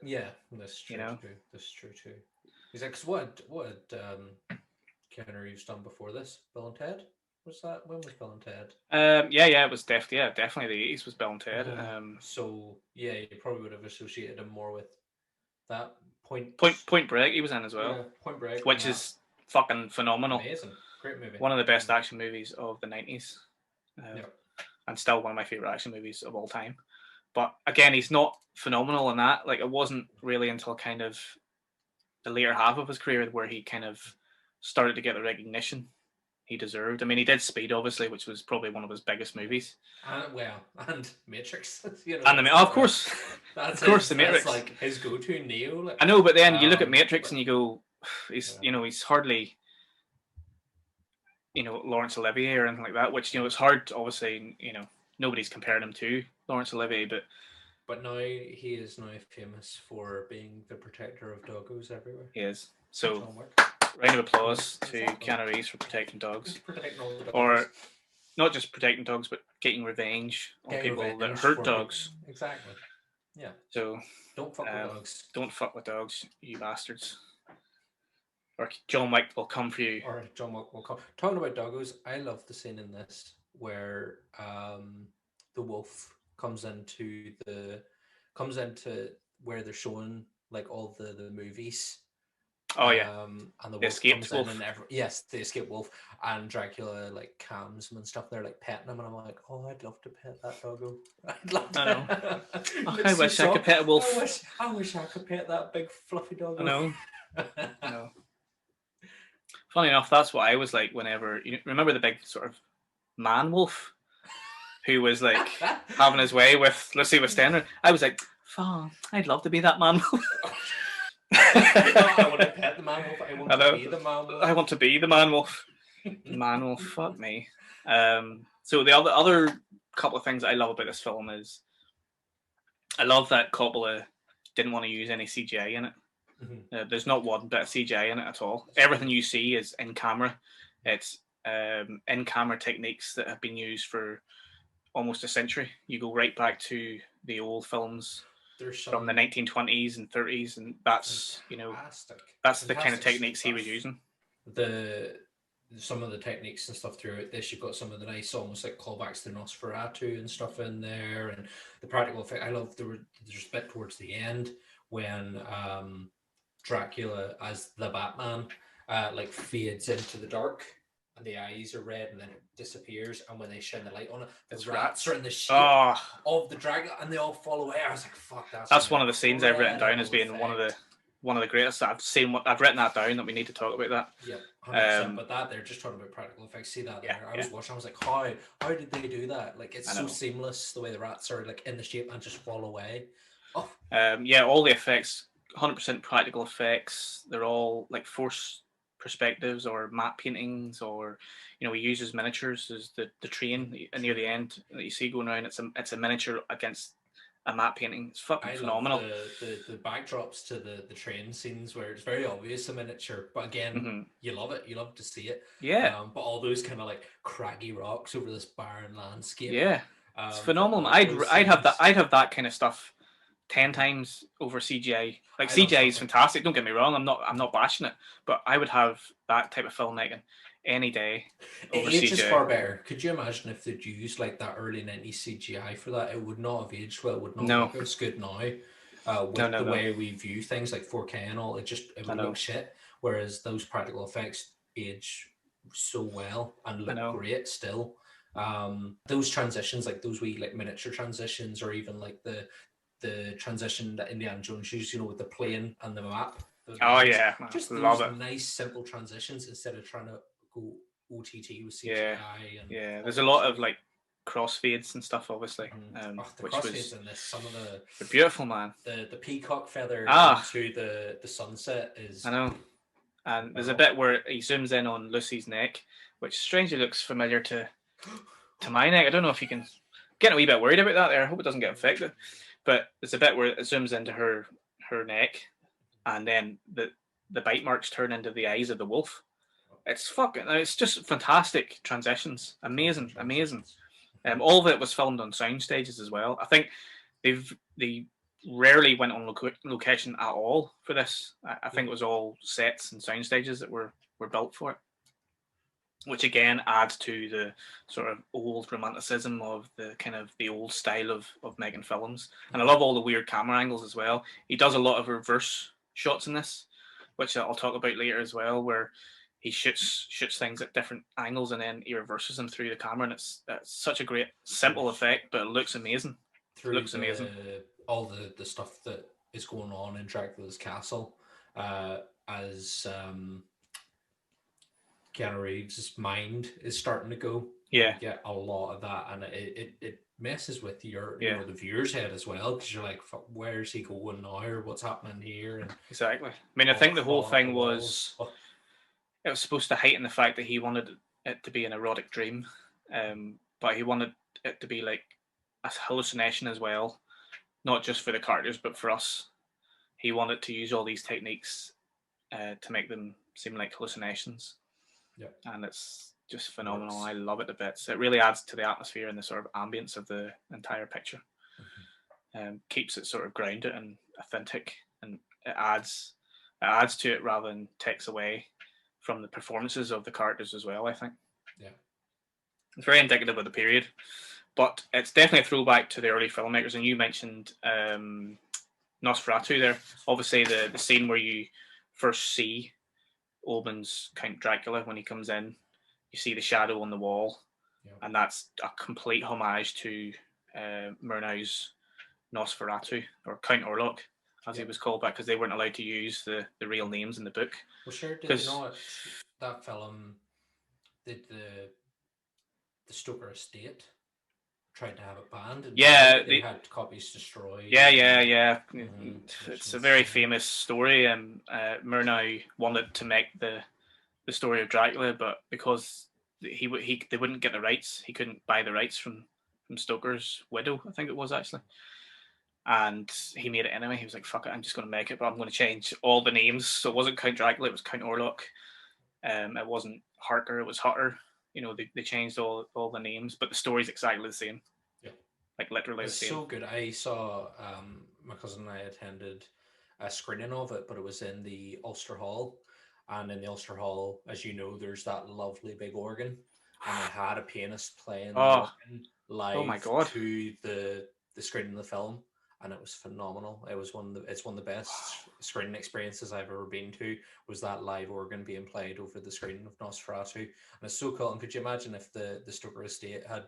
Yeah, that's true. You know? That's true too. He's like, 'cause what had Keanu Reeves done before this? Bill and Ted? Was that when was Bill and Ted? It was definitely the 80s was Bill and Ted. So yeah, you probably would have associated him more with that Point Break. He was in as well. Yeah, Point Break, which is fucking phenomenal. Amazing, great movie. One of the best action movies of the 90s, and still one of my favorite action movies of all time. But again, he's not phenomenal in that. Like, it wasn't really until kind of the later half of his career where he kind of started to get the recognition he deserved. I mean, he did Speed, obviously, which was probably one of his biggest movies. And Matrix. You know, of course. The Matrix. That's like his go-to Neo. Like, I know, but then you look at Matrix and you go, he's hardly, Laurence Olivier or anything like that, which, it's hard to, obviously, nobody's comparing him to Laurence Olivier, but now he is now famous for being the protector of doggos everywhere. He is. So, round of applause to Keanu Reeves for protecting dogs. Protecting all the dogs. Or not just protecting dogs, but getting revenge on people that hurt dogs. Exactly. Yeah. So don't fuck with dogs. Don't fuck with dogs, you bastards. Or John Wick will come for you. Or John Wick will come. Talking about doggos, I love the scene in this where the wolf comes into where they're showing like all the movies. Oh yeah, and the wolf escaped wolf. The escaped wolf, and Dracula like calms him and stuff. They're like petting him, and I'm like, oh, I'd love to pet that doggo. I'd love to. I know. I wish I could pet a wolf. I wish I could pet that big fluffy doggo. I know. I know. Funny enough, that's what I was like whenever you remember the big sort of man wolf who was like having his way with Lucy with Stenner. I was like, "Fuck, I'd love to be that man wolf." I want to pet the man wolf. I want to be the man wolf. I want to be the man wolf. Man wolf, fuck me. So the other couple of things I love about this film is I love that Coppola didn't want to use any CGI in it. There's not one bit of CGI in it at all. Everything you see is in camera. It's in camera techniques that have been used for almost a century. You go right back to the old films from the 1920s and 30s, and that's that's the kind of techniques he was using. Some of the techniques and stuff throughout this, you've got some of the nice, almost like callbacks to Nosferatu and stuff in there, and the practical effect. I love there's a bit towards the end when Dracula as the Batman like fades into the dark and the eyes are red and then it disappears, and when they shine the light on it, the rats are in the shape of the Dracula and they all fall away. I was like, fuck, that's one of the scenes I've written down as being one of the greatest. I've written that down that we need to talk about that. Yeah, 100%. But that they're just talking about practical effects. See that there? I was watching. I was like, how did they do that? Like, it's so seamless the way the rats are like in the shape and just fall away. Oh. All the effects, 100% practical effects. They're all like forced perspectives or matte paintings, or he uses miniatures. There's the train near the end that you see going around. It's a miniature against a matte painting. It's fucking phenomenal. The backdrops to the train scenes where it's very obvious a miniature, but again, you love it. You love to see it. Yeah. But all those kind of like craggy rocks over this barren landscape. Yeah. It's phenomenal. I'd have that kind of stuff 10 times over CGI. Like, CGI is fantastic. Don't get me wrong. I'm not bashing it, but I would have that type of filmmaking any day over CGI. It ages far better. Could you imagine if they'd used like that early 90s CGI for that? It would not have aged well. It would not look as good now. With the way we view things like 4K and all, it would look shit. Whereas those practical effects age so well and look great still. Those transitions, like those wee like miniature transitions, or even like the transition that Indiana Jones used, with the plane and the map. Just love those nice simple transitions instead of trying to go OTT with CGI. There's a lot of like crossfades and stuff, obviously. The crossfades in this, some of they're beautiful, man. The peacock feather into the sunset is. I know. And there's a bit where he zooms in on Lucy's neck, which strangely looks familiar to my neck. I don't know if you can get a wee bit worried about that there. I hope it doesn't get infected. But there's a bit where it zooms into her neck, and then the bite marks turn into the eyes of the wolf. It's just fantastic transitions. Amazing. All of it was filmed on sound stages as well. I think they rarely went on location at all for this. I think it was all sets and sound stages that were built for it, which again adds to the sort of old romanticism of the kind of the old style of making films. And I love all the weird camera angles as well. He does a lot of reverse shots in this, which I'll talk about later as well, where he shoots things at different angles and then he reverses them through the camera, and it's such a great simple effect, but it looks amazing. Amazing. All the stuff that is going on in Dracula's castle, as Keanu Reeves' mind is starting to go. Yeah, you get a lot of that, and it messes with your the viewer's head as well, because you're like, where's he going now, or what's happening here? And exactly. I mean, I think the whole thing was it was supposed to heighten the fact that he wanted it to be an erotic dream, but he wanted it to be like a hallucination as well, not just for the characters but for us. He wanted to use all these techniques to make them seem like hallucinations. And it's just phenomenal. I love it to bits. It really adds to the atmosphere and the sort of ambience of the entire picture. Keeps it sort of grounded and authentic, and it adds to it rather than takes away from the performances of the characters as well, I think. It's very indicative of the period, but it's definitely a throwback to the early filmmakers. And you mentioned Nosferatu there. Obviously the scene where you first see Oban's Count Dracula when he comes in, you see the shadow on the wall, and that's a complete homage to Murnau's Nosferatu, or Count Orlok, as he was called back, because they weren't allowed to use the real names in the book. Well, sure, did they not? that film, did the Stoker estate tried to have it banned, and they had copies destroyed. Yeah. It's a very famous story. Murnau wanted to make the story of Dracula, but because they wouldn't get the rights, he couldn't buy the rights from Stoker's widow, I think it was actually. And he made it anyway. He was like, "Fuck it, I'm just going to make it, but I'm going to change all the names." So it wasn't Count Dracula; it was Count Orlok. It wasn't Harker; it was Hutter. You know, they changed all the names, but the story's exactly the same. Yeah, like literally it's the same. so good. I saw my cousin and I attended a screening of it, but it was in the Ulster Hall, and in the Ulster Hall, as you know, there's that lovely big organ, and they had a pianist playing the organ live to the screening of the film. And it was phenomenal. It's one of the best screening experiences I've ever been to. Was that live organ being played over the screen of Nosferatu, and it's so cool. And could you imagine if the Stoker estate had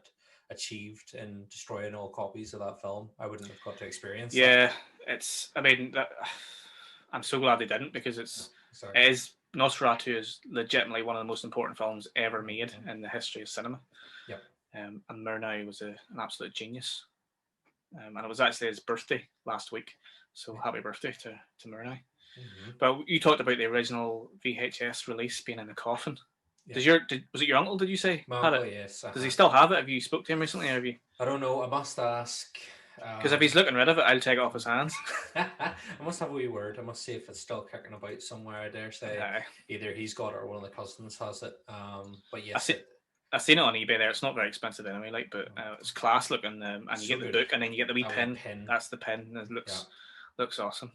achieved in destroying all copies of that film? I wouldn't have got to experience. Yeah, that. I'm so glad they didn't, because it is Nosferatu is legitimately one of the most important films ever made in the history of cinema. Yeah. And Murnau was an absolute genius. And it was actually his birthday last week, so happy birthday to Murnau. Mm-hmm. But you talked about the original VHS release being in a coffin. Yeah. Was it your uncle? Did you say? My uncle, yes. Does he still have it? Have you spoke to him recently? Or have you? I don't know. I must ask. Because if he's looking rid of it, I'll take it off his hands. I must have a wee word. I must see if it's still kicking about somewhere. I dare say either he's got it or one of the cousins has it. But yes, I've seen it on eBay there. It's not very expensive anyway, but it's class looking. And you get the book, and then you get the wee pin. That's the pin. It looks awesome.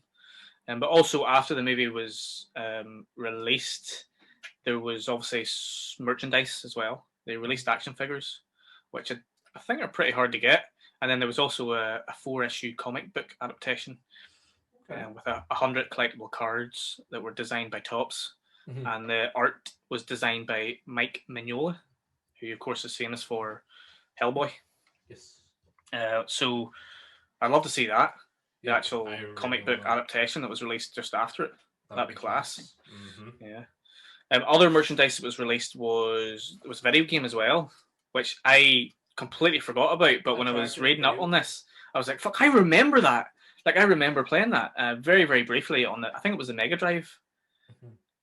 But also after the movie was released, there was obviously merchandise as well. They released action figures, which I think are pretty hard to get. And then there was also a 4-issue comic book adaptation with 100 collectible cards that were designed by Topps. Mm-hmm. And the art was designed by Mike Mignola, who of course is famous for Hellboy. Yes. So I'd love to see that. The actual comic book adaptation that was released just after it. That'd be class. Mm-hmm. Yeah. Other merchandise that was released was a video game as well, which I completely forgot about. But when I was reading up on this, I was like, "Fuck! I remember that. Like, I remember playing that very, very briefly on the. I think it was the Mega Drive.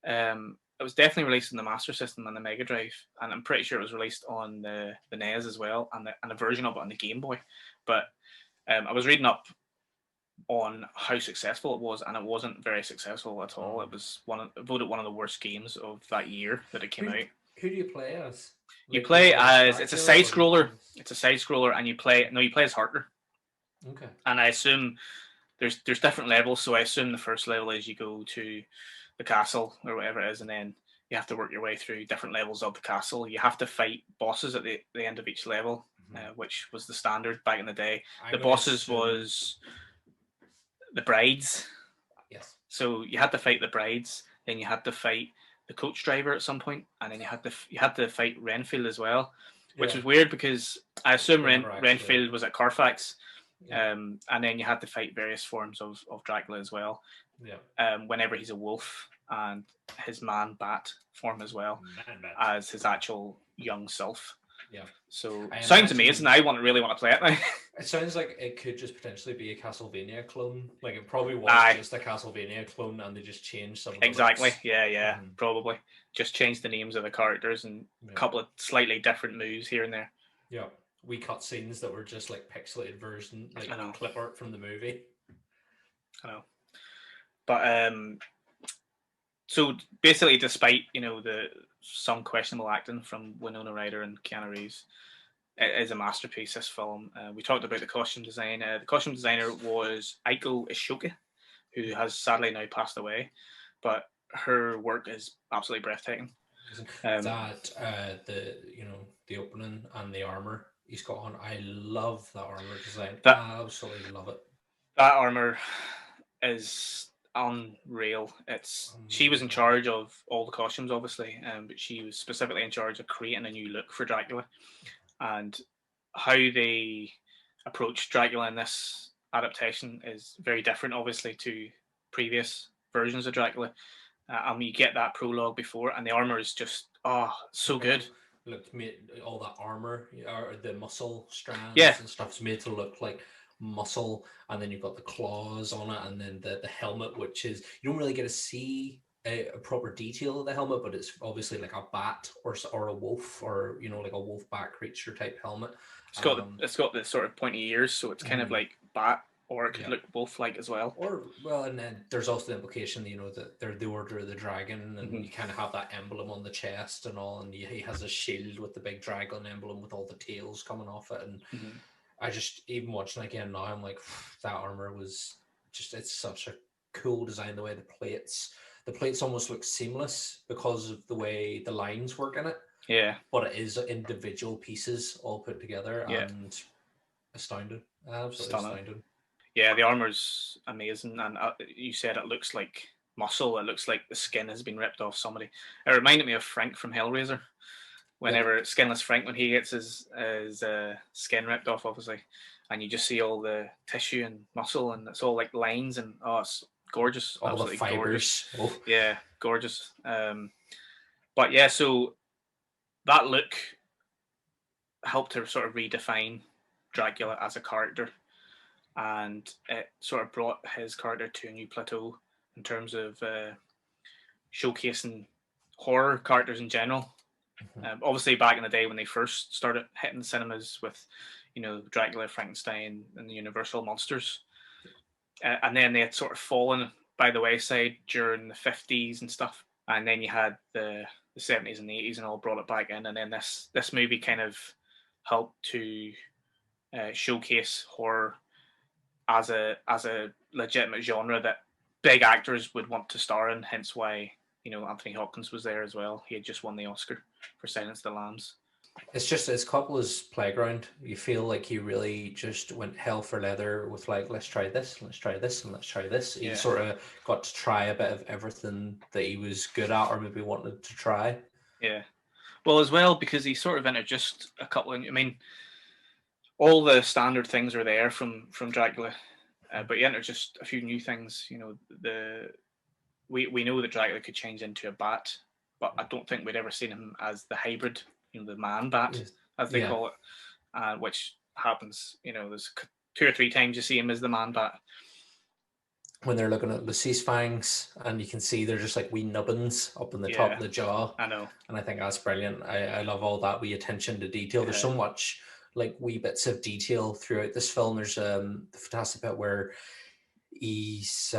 Mm-hmm. It was definitely released on the Master System and the Mega Drive, and I'm pretty sure it was released on the NES as well, and a version of it on the Game Boy. But I was reading up on how successful it was, and it wasn't very successful at all. It was voted one of the worst games of that year that it came out. Who do you play as? You play as it's a side scroller. It's a side scroller, and you play as Harker. Okay. And I assume there's different levels. So I assume the first level is you go to the castle or whatever it is, and then you have to work your way through different levels of the castle. You have to fight bosses at the end of each level, which was the standard back in the day. The bosses was the brides. Yes. So you had to fight the brides, then you had to fight the coach driver at some point, and then you had to fight Renfield as well, which was weird because I assume Renfield was at Carfax, and then you had to fight various forms of Dracula as well. Yeah. Whenever he's a wolf, and his man bat form as well as his actual young self. Yeah. So sounds amazing. I really want to play it now. It sounds like it could just potentially be a Castlevania clone. Like it probably was just a Castlevania clone, and they just changed some of the exactly. looks. Yeah. Probably just changed the names of the characters and a couple of slightly different moves here and there. Yeah, we cut scenes that were just like pixelated version, like clip art from the movie. I know, but so basically, despite some questionable acting from Winona Ryder and Keanu Reeves, it is a masterpiece, this film. We talked about the costume design. The costume designer was Aiko Ishoka, who has sadly now passed away, but her work is absolutely breathtaking. The opening and the armor he's got on, I love that armor design. I absolutely love it. That armor is unreal. She was in charge of all the costumes, obviously, but she was specifically in charge of creating a new look for Dracula, and how they approach Dracula in this adaptation is very different, obviously, to previous versions of Dracula. You get that prologue before, and the armor is just so good. Look, all that armor or the muscle strands Yeah. and stuff's made to look like muscle, and then you've got the claws on it, and then the helmet, which is, you don't really get to see a proper detail of the helmet, but it's obviously like a bat or a wolf, or like a wolf bat creature type helmet. It's got the sort of pointy ears, so it's kind of like bat, or it could look wolf-like as well. And then there's also the implication, that they're the Order of the Dragon, and you kind of have that emblem on the chest and all, and he has a shield with the big dragon emblem with all the tails coming off it, and I just, even watching it again now, I'm like, that armor was just, it's such a cool design. The way the plates almost look seamless because of the way the lines work in it. Yeah. But it is individual pieces all put together, and astounding. Absolutely astounding. Yeah, the armor's amazing, and you said it looks like muscle. It looks like the skin has been ripped off somebody. It reminded me of Frank from Hellraiser. Whenever Skinless Frank, when he gets his skin ripped off, obviously, and you just see all the tissue and muscle, and it's all like lines, and it's gorgeous, all absolutely the fibers. Gorgeous. Yeah, gorgeous. But yeah, so that look helped to sort of redefine Dracula as a character, and it sort of brought his character to a new plateau in terms of showcasing horror characters in general. Obviously, back in the day when they first started hitting the cinemas with, Dracula, Frankenstein, and the Universal monsters, and then they had sort of fallen by the wayside during the 50s and stuff, and then you had the 70s and the 80s and all brought it back in, and then this movie kind of helped to showcase horror as a legitimate genre that big actors would want to star in. Hence why Anthony Hopkins was there as well. He had just won the Oscar for Silence of the Lambs. It's Coppola's playground. You feel like he really just went hell for leather with, like, let's try this, let's try this, and let's try this. He sort of got to try a bit of everything that he was good at or maybe wanted to try. Yeah. Well, as well, because he sort of entered just a couple of, all the standard things are there from Dracula, but he entered just a few new things. We know that Dracula could change into a bat, but I don't think we'd ever seen him as the hybrid, the man bat, as they call it, which happens. There's 2 or 3 times you see him as the man bat. When they're looking at Lucy's fangs, and you can see they're just like wee nubbins up in the top of the jaw. I know. And I think that's brilliant. I love all that wee attention to detail. There's so much, like, wee bits of detail throughout this film. There's the fantastic bit where he's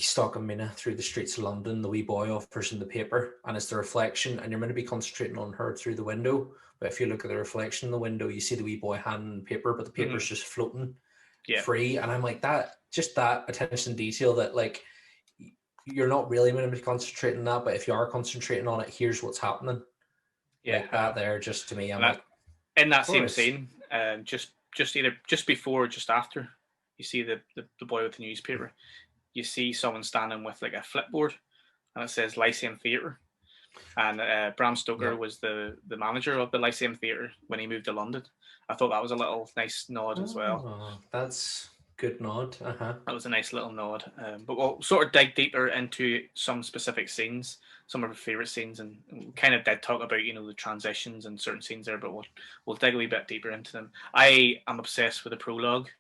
stalking Mina through the streets of London. The wee boy offers him the paper, and it's the reflection, and you're meant to be concentrating on her through the window. But if you look at the reflection in the window, you see the wee boy handing paper, but the paper's just floating free. And I'm like, that attention to detail, that, like, you're not really meant to be concentrating on that, but if you are concentrating on it, here's what's happening. Like that there, just to me, I'm like, in that same scene, just either just before or just after, you see the boy with the newspaper. You see someone standing with, like, a flipboard, and it says Lyceum Theatre. And Bram Stoker was the manager of the Lyceum Theatre when he moved to London. I thought that was a little nice nod as well. That's good nod. That was a nice little nod. But we'll sort of dig deeper into some specific scenes, some of our favourite scenes, and we kind of did talk about, the transitions and certain scenes there, but we'll dig a wee bit deeper into them. I am obsessed with the prologue.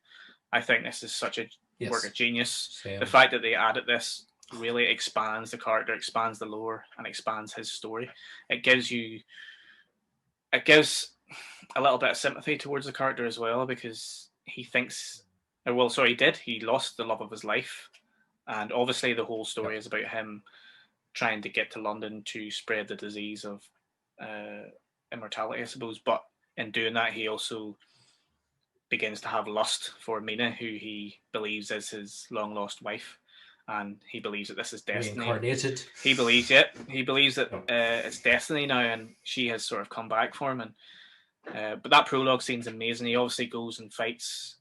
I think this is such a work of genius. Same. The fact that they added this really expands the character, expands the lore, and expands his story. It gives a little bit of sympathy towards the character as well, because he lost the love of his life, and obviously the whole story is about him trying to get to London to spread the disease of immortality, I suppose. But in doing that, he also begins to have lust for Mina, who he believes is his long lost wife, and he believes that this is destiny. Reincarnated. He believes that it's destiny now, and she has sort of come back for him. And but that prologue scene's amazing. He obviously goes and fights.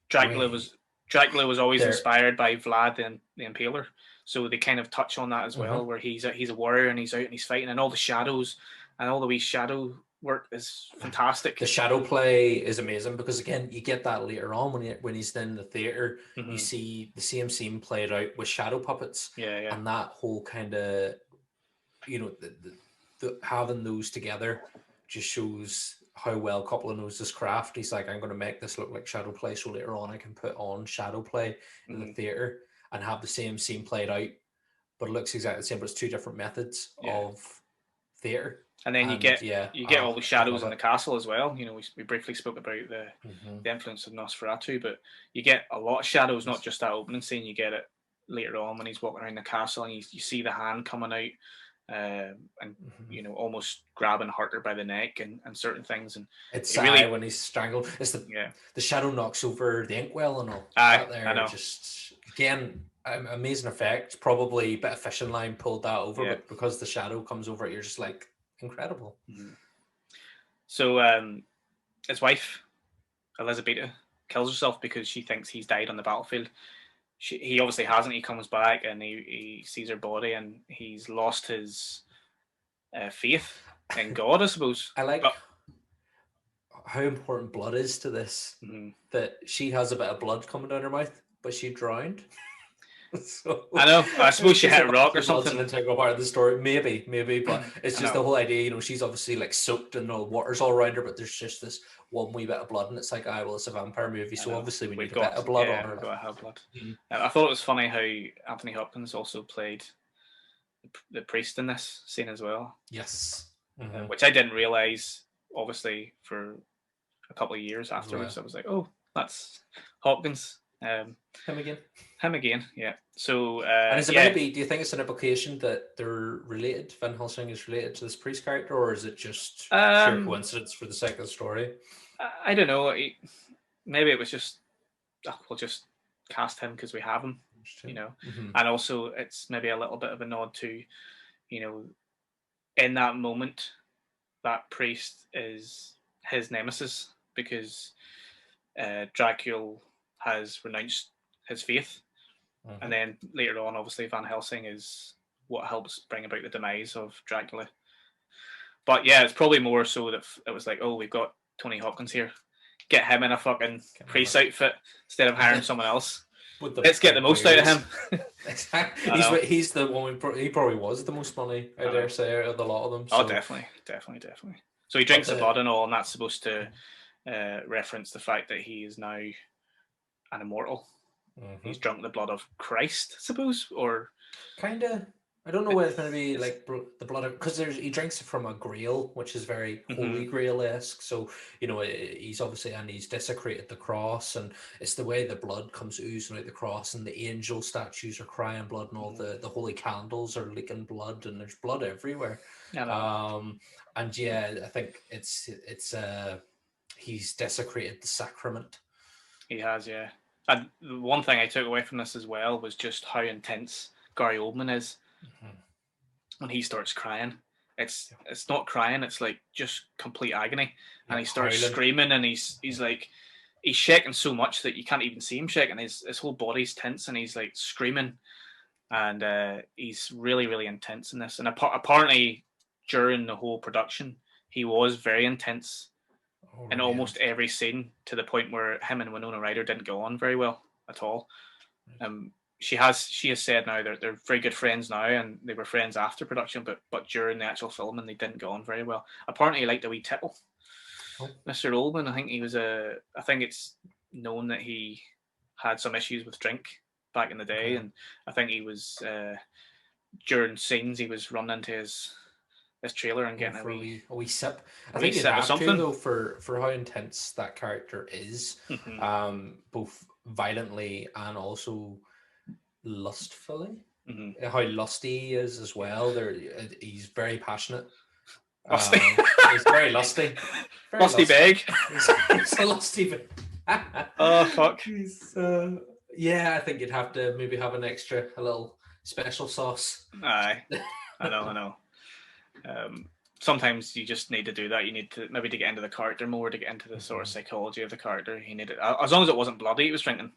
Dracula was always inspired by Vlad the Impaler, so they kind of touch on that as well, where he's a warrior and he's out and he's fighting, and all the shadows and all the wee shadow work is fantastic. The shadow play is amazing because again, you get that later on when he's in the theater. You see the same scene played out with shadow puppets. Yeah. And that whole kind of, you know, the having those together just shows how well Coppola knows his craft. He's like, I'm going to make this look like shadow play, so later on I can put on shadow play in the theater and have the same scene played out, but it looks exactly the same, but it's two different methods of theater. And then you get all the shadows in the castle as well. You know, we briefly spoke about the influence of Nosferatu, but you get a lot of shadows, not just that opening scene. You get it later on when he's walking around the castle and you see the hand coming out and you know, almost grabbing Harker by the neck and certain things. And it's really when he's strangled. It's the shadow knocks over the inkwell and all that there. I know. Just again, amazing effect. Probably a bit of fishing line pulled that over, but because the shadow comes over it, you're just like, incredible. So his wife Elizabeth kills herself because she thinks he's died on the battlefield. He obviously hasn't. He comes back and he sees her body and he's lost his faith in God, I suppose. I like how important blood is to this. That she has a bit of blood coming down her mouth, but she drowned. So, I know. I suppose she hit a rock or something. An integral part of the story, maybe, but it's just the whole idea. You know, she's obviously like soaked and the water's all around her, but there's just this one wee bit of blood, and it's like, well, it's a vampire movie, so obviously we need a bit of blood on her. We've got to have blood. I thought it was funny how Anthony Hopkins also played the priest in this scene as well. Yes, which I didn't realize. Obviously, for a couple of years afterwards, I was like, oh, that's Hopkins. Him again, yeah. So, and is it going to be? Do you think it's an implication that they're related? Van Helsing is related to this priest character, or is it just sheer coincidence for the sake of the story? I don't know. Maybe it was just we'll just cast him because we have him, you know. And also, it's maybe a little bit of a nod to, you know, in that moment, that priest is his nemesis because Dracula has renounced his faith, and then later on, obviously, Van Helsing is what helps bring about the demise of Dracula. But yeah, it's probably more so that it was like, oh, we've got Tony Hopkins here, get him in a fucking priest outfit instead of hiring someone else. Let's get the most out of him. Exactly. He's the one. He probably was the most money, I dare say, out of the lot of them. So. Oh, definitely. So he drinks the blood and all, and that's supposed to reference the fact that he is now an immortal. He's drunk the blood of Christ, I suppose, or kind of. I don't know whether it's going to be like the blood of, because he drinks it from a grail, which is very Holy Grail-esque. So you know, he's obviously, and he's desecrated the cross, and it's the way the blood comes oozing out the cross, and the angel statues are crying blood, and all the holy candles are leaking blood, and there's blood everywhere. And yeah, I think it's he's desecrated the sacrament. He has, yeah. And the one thing I took away from this as well was just how intense Gary Oldman is when he starts crying. It's not crying; it's like just complete agony, and he starts screaming, and he's like he's shaking so much that you can't even see him shaking. His whole body's tense, and he's like screaming, and he's really, really intense in this. And apparently, during the whole production, he was very intense. In almost every scene, to the point where him and Winona Ryder didn't go on very well at all. She has said now they're very good friends now, and they were friends after production, but during the actual filming they didn't go on very well. Apparently, he liked a wee tipple. Mr. Oldman, I think it's known that he had some issues with drink back in the day, and I think he was during scenes he was running into his trailer and getting a wee sip. I think you'd have to, though, for how intense that character is, both violently and also lustfully. How lusty he is as well. He's very passionate. He's very lusty. Very lusty bag. He's a lusty bag. Oh fuck. Yeah, I think you'd have to maybe have a little special sauce. Aye, I know. Sometimes you just need to do that. You need to maybe to get into the character more, to get into the sort of psychology of the character. You need it, as long as it wasn't bloody he was drinking.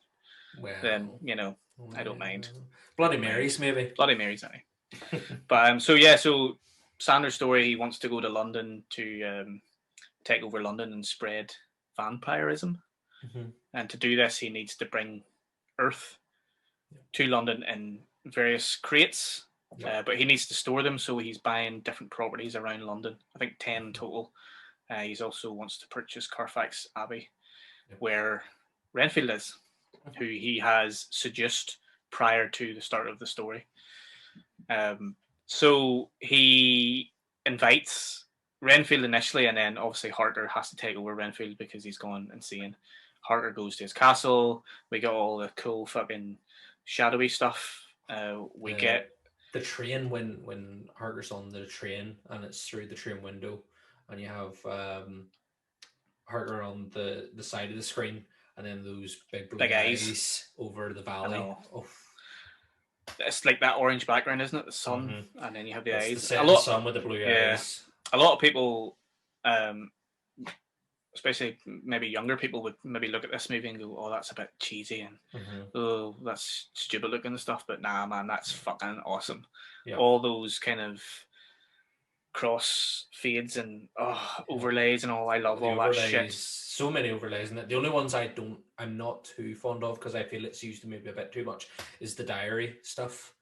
Well, then you know, I don't mind. Bloody Marys, maybe. Bloody Marys, aye. But so Sanders' story. He wants to go to London to take over London and spread vampirism. And to do this, he needs to bring Earth to London in various crates, but he needs to store them, so he's buying different properties around London. I think 10 in total. He also wants to purchase Carfax Abbey, where Renfield is, who he has seduced prior to the start of the story. So he invites Renfield initially, and then obviously Harker has to take over Renfield because he's gone insane. Harker goes to his castle. We get all the cool fucking shadowy stuff. We get the train when Harker's on the train and it's through the train window, and you have Harker on the side of the screen, and then those big eyes over the valley. Oh. It's like that orange background, isn't it? The sun, and then you have the eyes. The sun with the blue eyes. A lot of people, especially maybe younger people, would maybe look at this movie and go, "Oh, that's a bit cheesy," and "Oh, that's stupid looking and stuff." But nah, man, that's fucking awesome. Yeah. All those kind of cross fades and overlays and all. I love all that shit. So many overlays, and the only ones I'm not too fond of because I feel it's used maybe a bit too much is the diary stuff,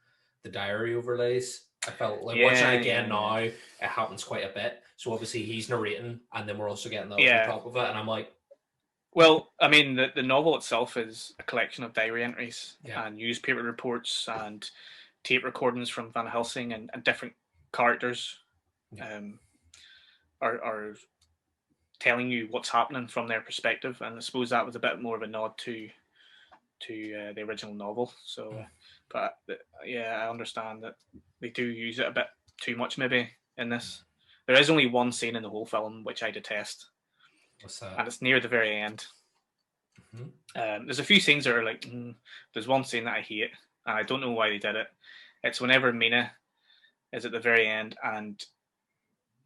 the diary overlays. I felt like watching it again now, it happens quite a bit. So obviously he's narrating, and then we're also getting that on top of it, and I'm like, well, I mean, the novel itself is a collection of diary entries and newspaper reports and tape recordings from Van Helsing and different characters are telling you what's happening from their perspective, and I suppose that was a bit more of a nod to the original novel. So, but I understand that they do use it a bit too much maybe in this. There is only one scene in the whole film which I detest. What's that? And it's near the very end. There's a few scenes that are like, there's one scene that I hate, and I don't know why they did it. It's whenever Mina is at the very end, and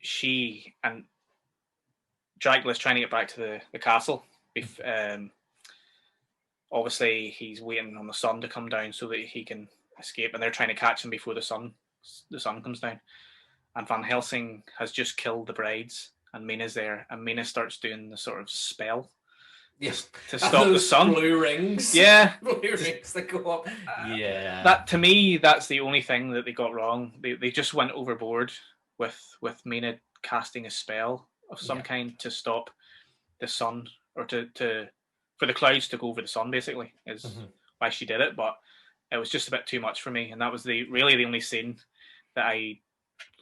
she and Dracula's trying to get back to the castle. Obviously, he's waiting on the sun to come down so that he can escape, and they're trying to catch him before the sun comes down. And Van Helsing has just killed the brides, and Mina's there, and Mina starts doing the sort of spell to stop the sun. Blue rings. Yeah. Blue rings that go up. That, to me, that's the only thing that they got wrong. They just went overboard with Mina casting a spell of some kind to stop the sun, or for the clouds to go over the sun, basically, is why she did it. But it was just a bit too much for me, and that was really the only scene that I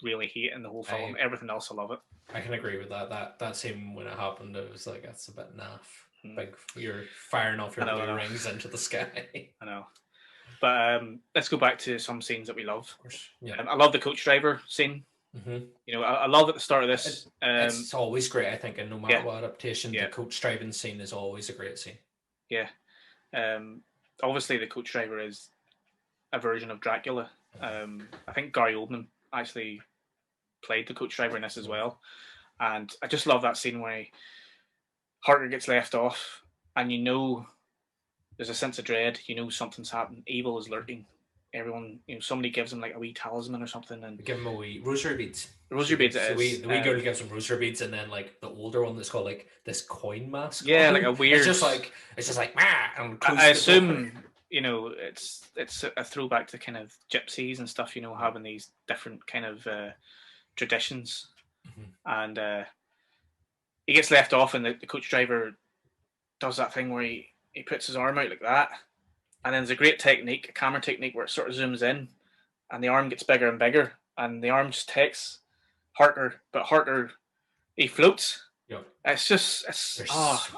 really hate in the whole film. Everything else I love it. I can agree with that. That scene when it happened, it was like, that's a bit naff. Like you're firing off your blue rings into the sky. I know. But let's go back to some scenes that we love. Of course. Yeah. I love the coach driver scene. You know, I love at the start of this. It's always great, I think, and no matter what adaptation, the coach driving scene is always a great scene. Yeah. Obviously, the coach driver is a version of Dracula. I think Gary Oldman actually played the coach driver in this as well. And I just love that scene where Harker gets left off, and you know there's a sense of dread. You know something's happened. Evil is lurking. Everyone, you know, somebody gives him like a wee talisman or something, and we give him a wee rosary beads. Rosary beads. The wee girl gives him rosary beads, and then like the older one that's called like this coin mask. Yeah, like a weird. It's just like and I assume you know it's a throwback to kind of gypsies and stuff. You know, having these different kind of traditions, and he gets left off, and the coach driver does that thing where he puts his arm out like that. And then there's a great technique, a camera technique, where it sort of zooms in and the arm gets bigger and bigger, and the arm just takes Harker, but Harker, he floats. Yeah. It's just,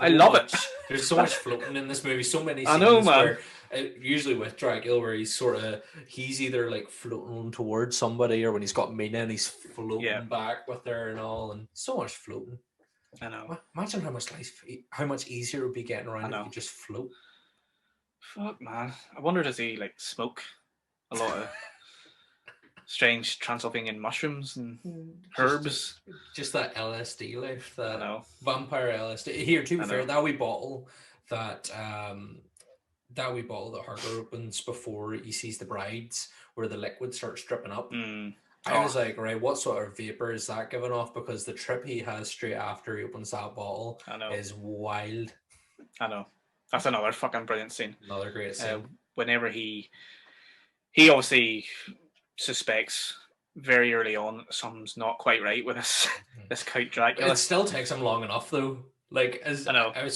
I love it. There's so much floating in this movie, so many scenes. I know, man. Where, usually with Dracula, where he's either like floating towards somebody, or when he's got Mina and he's floating back with her and all, and so much floating. I know. Imagine how much easier it would be getting around if you just float. Fuck, man. I wonder, does he like smoke a lot of strange Transylvanian mushrooms and herbs? Just that LSD life, that vampire LSD. Here, to be fair, that wee bottle that Harker opens before he sees the brides, where the liquid starts dripping up. I was like, right, what sort of vapor is that giving off? Because the trip he has straight after he opens that bottle is wild. I know. That's another fucking brilliant scene. Another great scene. Whenever he obviously suspects very early on that something's not quite right with this Count Dracula. It still takes him long enough though. Like as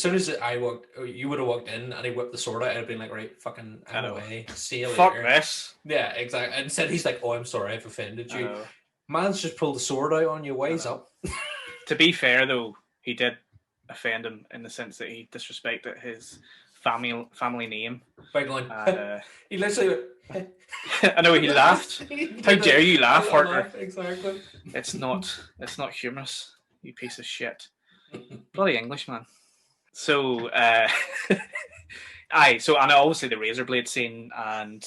soon as you would have walked in and he whipped the sword out, I'd have been like, right, fucking I'm away. See you later. Fuck this. Yeah, exactly. Instead he's like, oh, I'm sorry, I've offended you. Man's just pulled the sword out on you, wise up. To be fair though, he did offend him in the sense that he disrespected his family name. Big line. He literally I know he laughed. How dare you laugh, Harker? Exactly. It's not humorous, you piece of shit. Bloody Englishman. So and obviously the razor blade scene and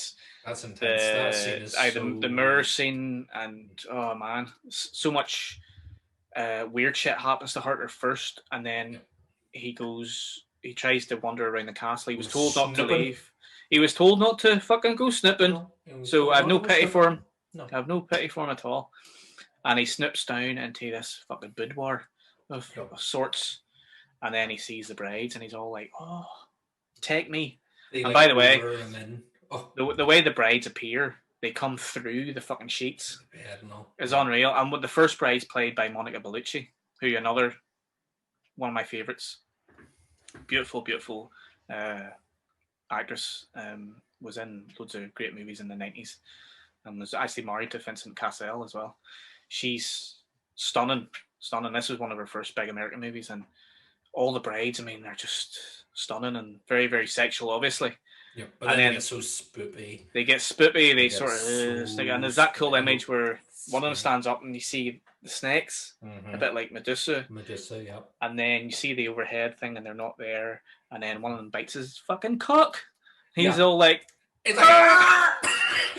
that's intense. That scene is the mirror scene, and oh man, so much weird shit happens to Harker first, and then he tries to wander around the castle. He was told not to leave. He was told not to fucking go snipping. So I have no pity for him. No. I have no pity for him at all. And he snips down into this fucking boudoir of sorts, and then he sees the brides, and he's all like, "Oh, take me." And by the way, the way the brides appear, they come through the fucking sheets. Is unreal. And with the first bride's played by Monica Bellucci, who another one of my favourites. Beautiful, beautiful actress. Was in loads of great movies in the 90s, and was actually married to Vincent Cassel as well. She's stunning. This was one of her first big American movies, and all the brides, I mean, they're just stunning and very, very sexual, obviously. Yeah, but then they get so spoopy. They get spoopy. They sort of and there's that cool image where one of them stands up and you see the snakes, a bit like Medusa. Yeah. And then you see the overhead thing, and they're not there. And then one of them bites his fucking cock. He's all like, it's like,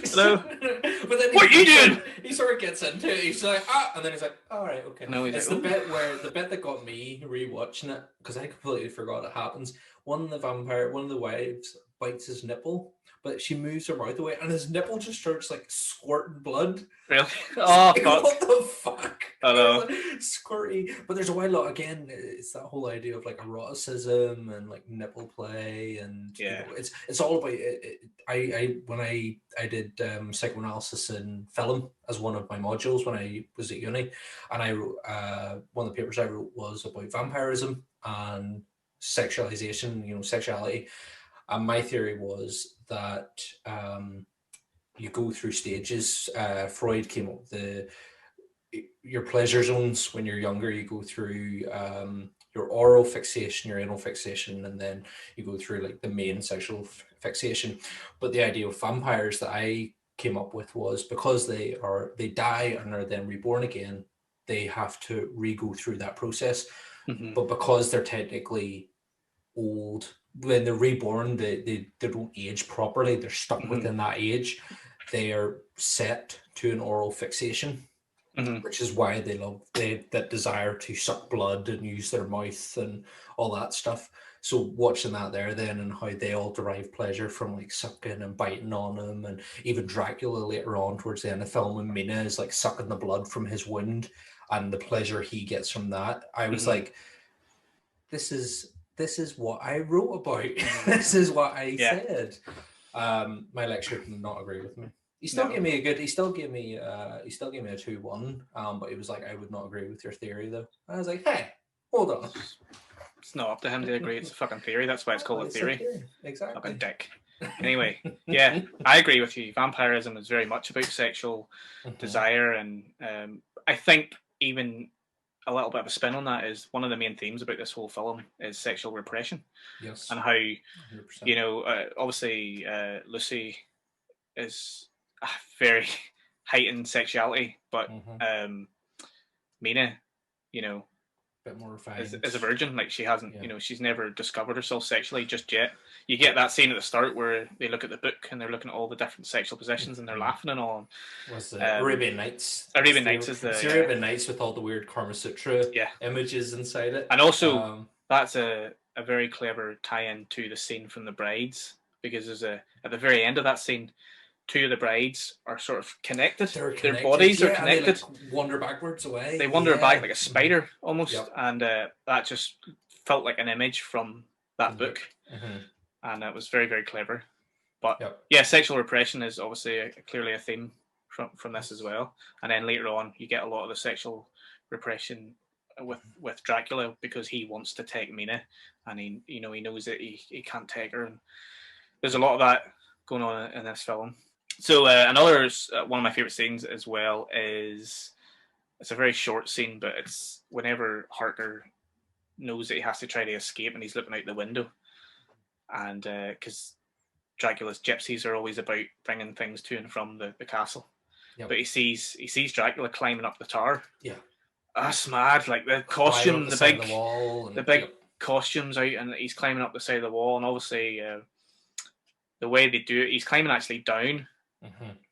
hello. But then what are you doing? He sort of gets into it. He's like, and then he's like, all right, okay. No, it's like, the bit that got me rewatching it, because I completely forgot it happens. One of the wives bites his nipple, but she moves her mouth away, and his nipple just starts like squirting blood. Really? Oh, like, what the fuck? I know. Squirty. But there's a while lot again. It's that whole idea of like eroticism and like nipple play, and you know, it's all about it. When I did psychoanalysis in film as one of my modules when I was at uni, and I wrote one of the papers I wrote was about vampirism and sexualization, sexuality. And my theory was that you go through stages. Freud came up with your pleasure zones when you're younger. You go through your oral fixation, your anal fixation, and then you go through like the main sexual fixation. But the idea of vampires that I came up with was because they die and are then reborn again, they have to re-go through that process. Mm-hmm. But because they're technically old, when they're reborn, they don't age properly. They're stuck within that age. They are set to an oral fixation, which is why they love that desire to suck blood and use their mouth and all that stuff. So watching that there then, and how they all derive pleasure from like sucking and biting on them, and even Dracula later on towards the end of the film, when Mina is like sucking the blood from his wound and the pleasure he gets from that, I was like, this is what I wrote about. This is what I said. My lecturer did not agree with me. He still gave me a 2-1. But he was like, I would not agree with your theory though. I was like, hey, hold on. It's not up to him to agree. It's a fucking theory. That's why it's called a theory. Exactly. Fucking dick. Anyway, yeah, I agree with you. Vampirism is very much about sexual desire, and I think even a little bit of a spin on that is one of the main themes about this whole film is sexual repression. Yes. And how 100%. Obviously Lucy is a very heightened sexuality, but Mina, bit more refined. Is a virgin. Like she hasn't, she's never discovered herself sexually just yet. You get that scene at the start where they look at the book and they're looking at all the different sexual positions and they're laughing and all. Was the Arabian Nights? Arabian Nights is the Arabian Nights with all the weird Kama Sutra images inside it. And also that's a very clever tie-in to the scene from The Brides, because there's at the very end of that scene, two of the brides are sort of connected. Their bodies are connected. And they like wander backwards away. They wander back like a spider almost, and that just felt like an image from that book, and it was very, very clever. But yeah, sexual repression is obviously clearly a theme from this as well. And then later on, you get a lot of the sexual repression with Dracula because he wants to take Mina, and he knows that he can't take her, and there's a lot of that going on in this film. So another one of my favorite scenes as well is, it's a very short scene, but it's whenever Harker knows that he has to try to escape and he's looking out the window, and because Dracula's gypsies are always about bringing things to and from the castle, but he sees Dracula climbing up the tower. That's mad. Like the costume, the big costumes out, and he's climbing up the side of the wall, and obviously the way they do it, he's climbing actually down.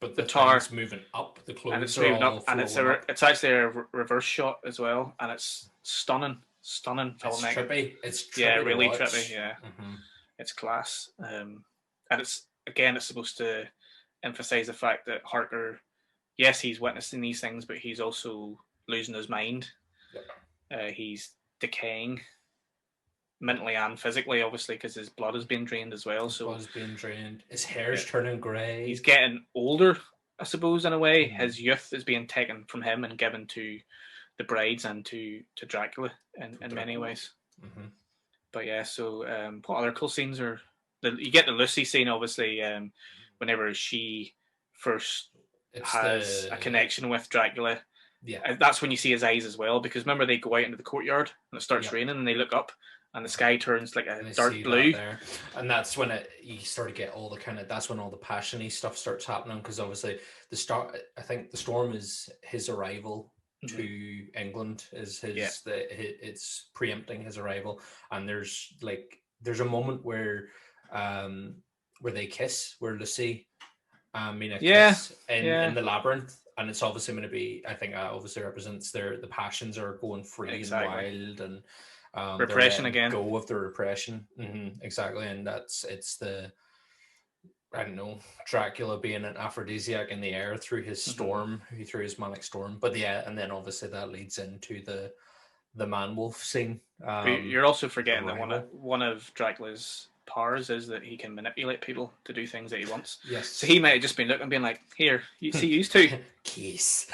But the tower's moving up, the clothes, and it's moving up, and it's actually a reverse shot as well, and it's stunning filmmaking. It's trippy, really trippy. Yeah, it's class. And it's supposed to emphasize the fact that Harker, yes, he's witnessing these things, but he's also losing his mind. He's decaying mentally and physically, obviously, because his blood is being drained as well. Blood's being drained. His hair's turning grey. He's getting older, I suppose, in a way. His youth is being taken from him and given to the brides and to Dracula in many ways. But yeah, so what other cool scenes are... You get the Lucy scene, obviously, whenever she first has a connection with Dracula. That's when you see his eyes as well, because remember, they go out into the courtyard and it starts raining and they look up and the sky turns like a dark blue, and that's when you start to get all the that's when all the passiony stuff starts happening, because obviously I think the storm is his arrival to England, is it's preempting his arrival, and there's a moment where they kiss, where Lucy and Mina kiss in the labyrinth, and it's obviously going to be, I think, obviously represents the passions are going free and wild, and repression again, go with the repression. Exactly. And it's the, I don't know, Dracula being an aphrodisiac in the air through his storm, through his manic storm. But and then obviously that leads into the man wolf scene. You're also forgetting that one of Dracula's powers is that he can manipulate people to do things that he wants. So he might have just been looking, being like, "Here, you see, used to kiss."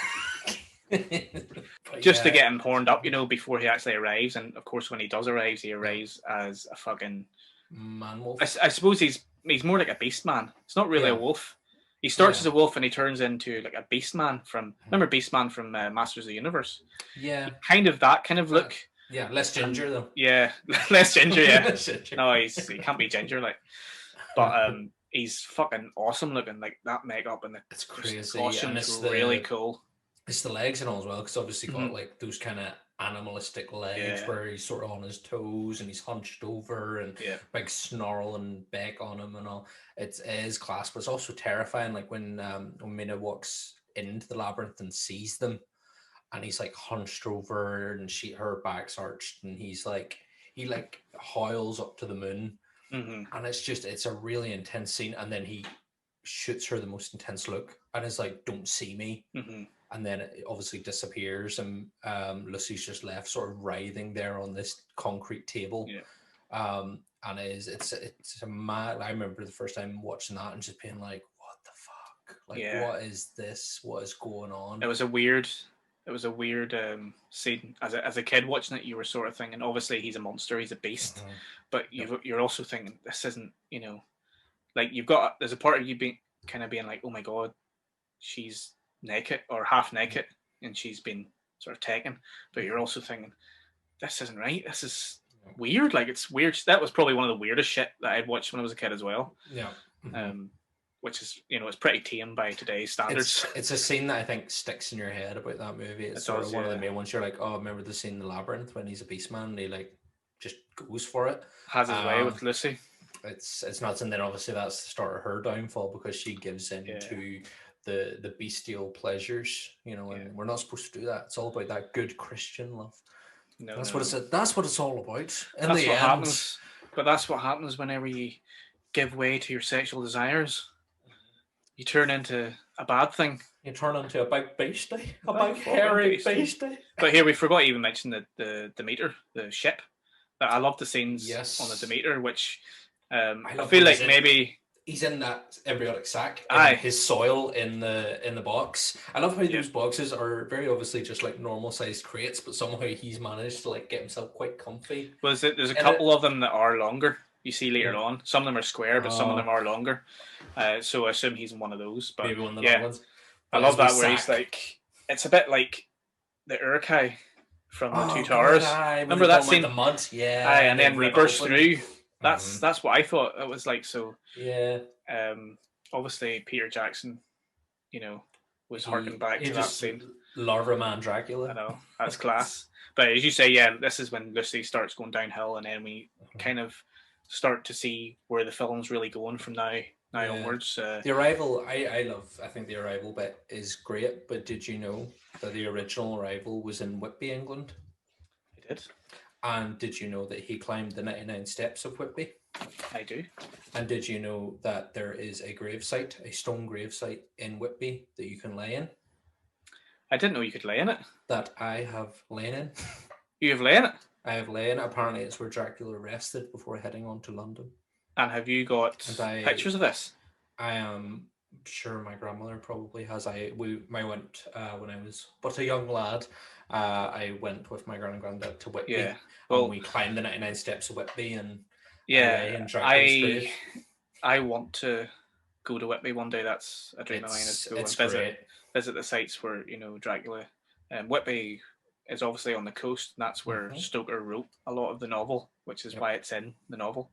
Just to get him horned up, before he actually arrives. And of course, when he does arrive, he arrives as a fucking man wolf. I suppose he's more like a beast man. It's not really a wolf. He starts as a wolf and he turns into like a beast man from. Remember Beast Man from Masters of the Universe? Kind of that kind of look. Less ginger though. Less ginger. No, he can't be ginger but he's fucking awesome looking. Like that makeup and it's crazy. And it's really cool. It's the legs and all as well, because obviously got like those kind of animalistic legs where he's sort of on his toes and he's hunched over and big snarl and beck on him and all. It is class, but it's also terrifying. Like when Mina walks into the labyrinth and sees them, and he's like hunched over and her back's arched, and he howls up to the moon, and it's a really intense scene. And then he shoots her the most intense look and is like, "Don't see me." And then it obviously disappears, and Lucy's just left sort of writhing there on this concrete table. And it's a mad. I remember the first time watching that and just being like, "What the fuck? Like, what is this? What is going on?" It was a weird scene. As a kid watching it, you were sort of thinking, obviously he's a monster, he's a beast, but you're also thinking, this isn't, like there's a part of you being like, oh my god, she's naked or half naked and she's been sort of taken, but you're also thinking, this isn't right, this is weird, like it's weird. That was probably one of the weirdest shit that I'd watched when I was a kid as well. Which is, it's pretty tame by today's standards. It's a scene that I think sticks in your head about that movie. It's sort of one of the main ones. You're like, oh, remember the scene in the labyrinth when he's a beast man and he like just goes for it, has his way with Lucy. It's nuts. And then obviously that's the start of her downfall, because she gives in to the bestial pleasures, and we're not supposed to do that. It's all about that good Christian love. That's what it's all about. Happens. But that's what happens whenever you give way to your sexual desires. you turn into a bad thing. You turn into a big beastie, a Big big hairy beastie. beastie. But here we forgot to even mention the Demeter, the ship. But I love the scenes Yes. on the Demeter, which I love feel when like he's in- maybe He's in that embryonic sac, Aye. in his soil in the box. I love how those boxes are very obviously just like normal sized crates, but somehow he's managed to like get himself quite comfy. there's a couple of them that are longer. You see later on, some of them are square, but some of them are longer. So I assume he's in one of those. But maybe one of the long ones. I love that where he's like, it's a bit like the Urkai from the Two Towers. Remember that scene? The mud, and then we burst through. That's what I thought it was like. So yeah. Obviously Peter Jackson, was harking back to that scene. Larva Man Dracula. I know, that's class. But as you say, this is when Lucy starts going downhill, and then we kind of start to see where the film's really going from now onwards. The Arrival, I love. I think the Arrival bit is great. But did you know that the original Arrival was in Whitby, England? I did. And did you know that he climbed the 99 steps of Whitby? I do. And did you know that there is a gravesite, a stone gravesite in Whitby that you can lay in? I didn't know you could lay in it. That I have lain in. You have lay in it? I have lay in it. Apparently it's where Dracula rested before heading on to London. And have you got pictures of this? I am sure my grandmother probably has. I went when I was but a young lad. I went with my grand and granddad to Whitby. Yeah. Well, we climbed the 99 steps of Whitby and I want to go to Whitby one day. That's a dream of mine, is to go and visit the sites where Dracula. Whitby is obviously on the coast, and that's where Stoker wrote a lot of the novel, which is why it's in the novel.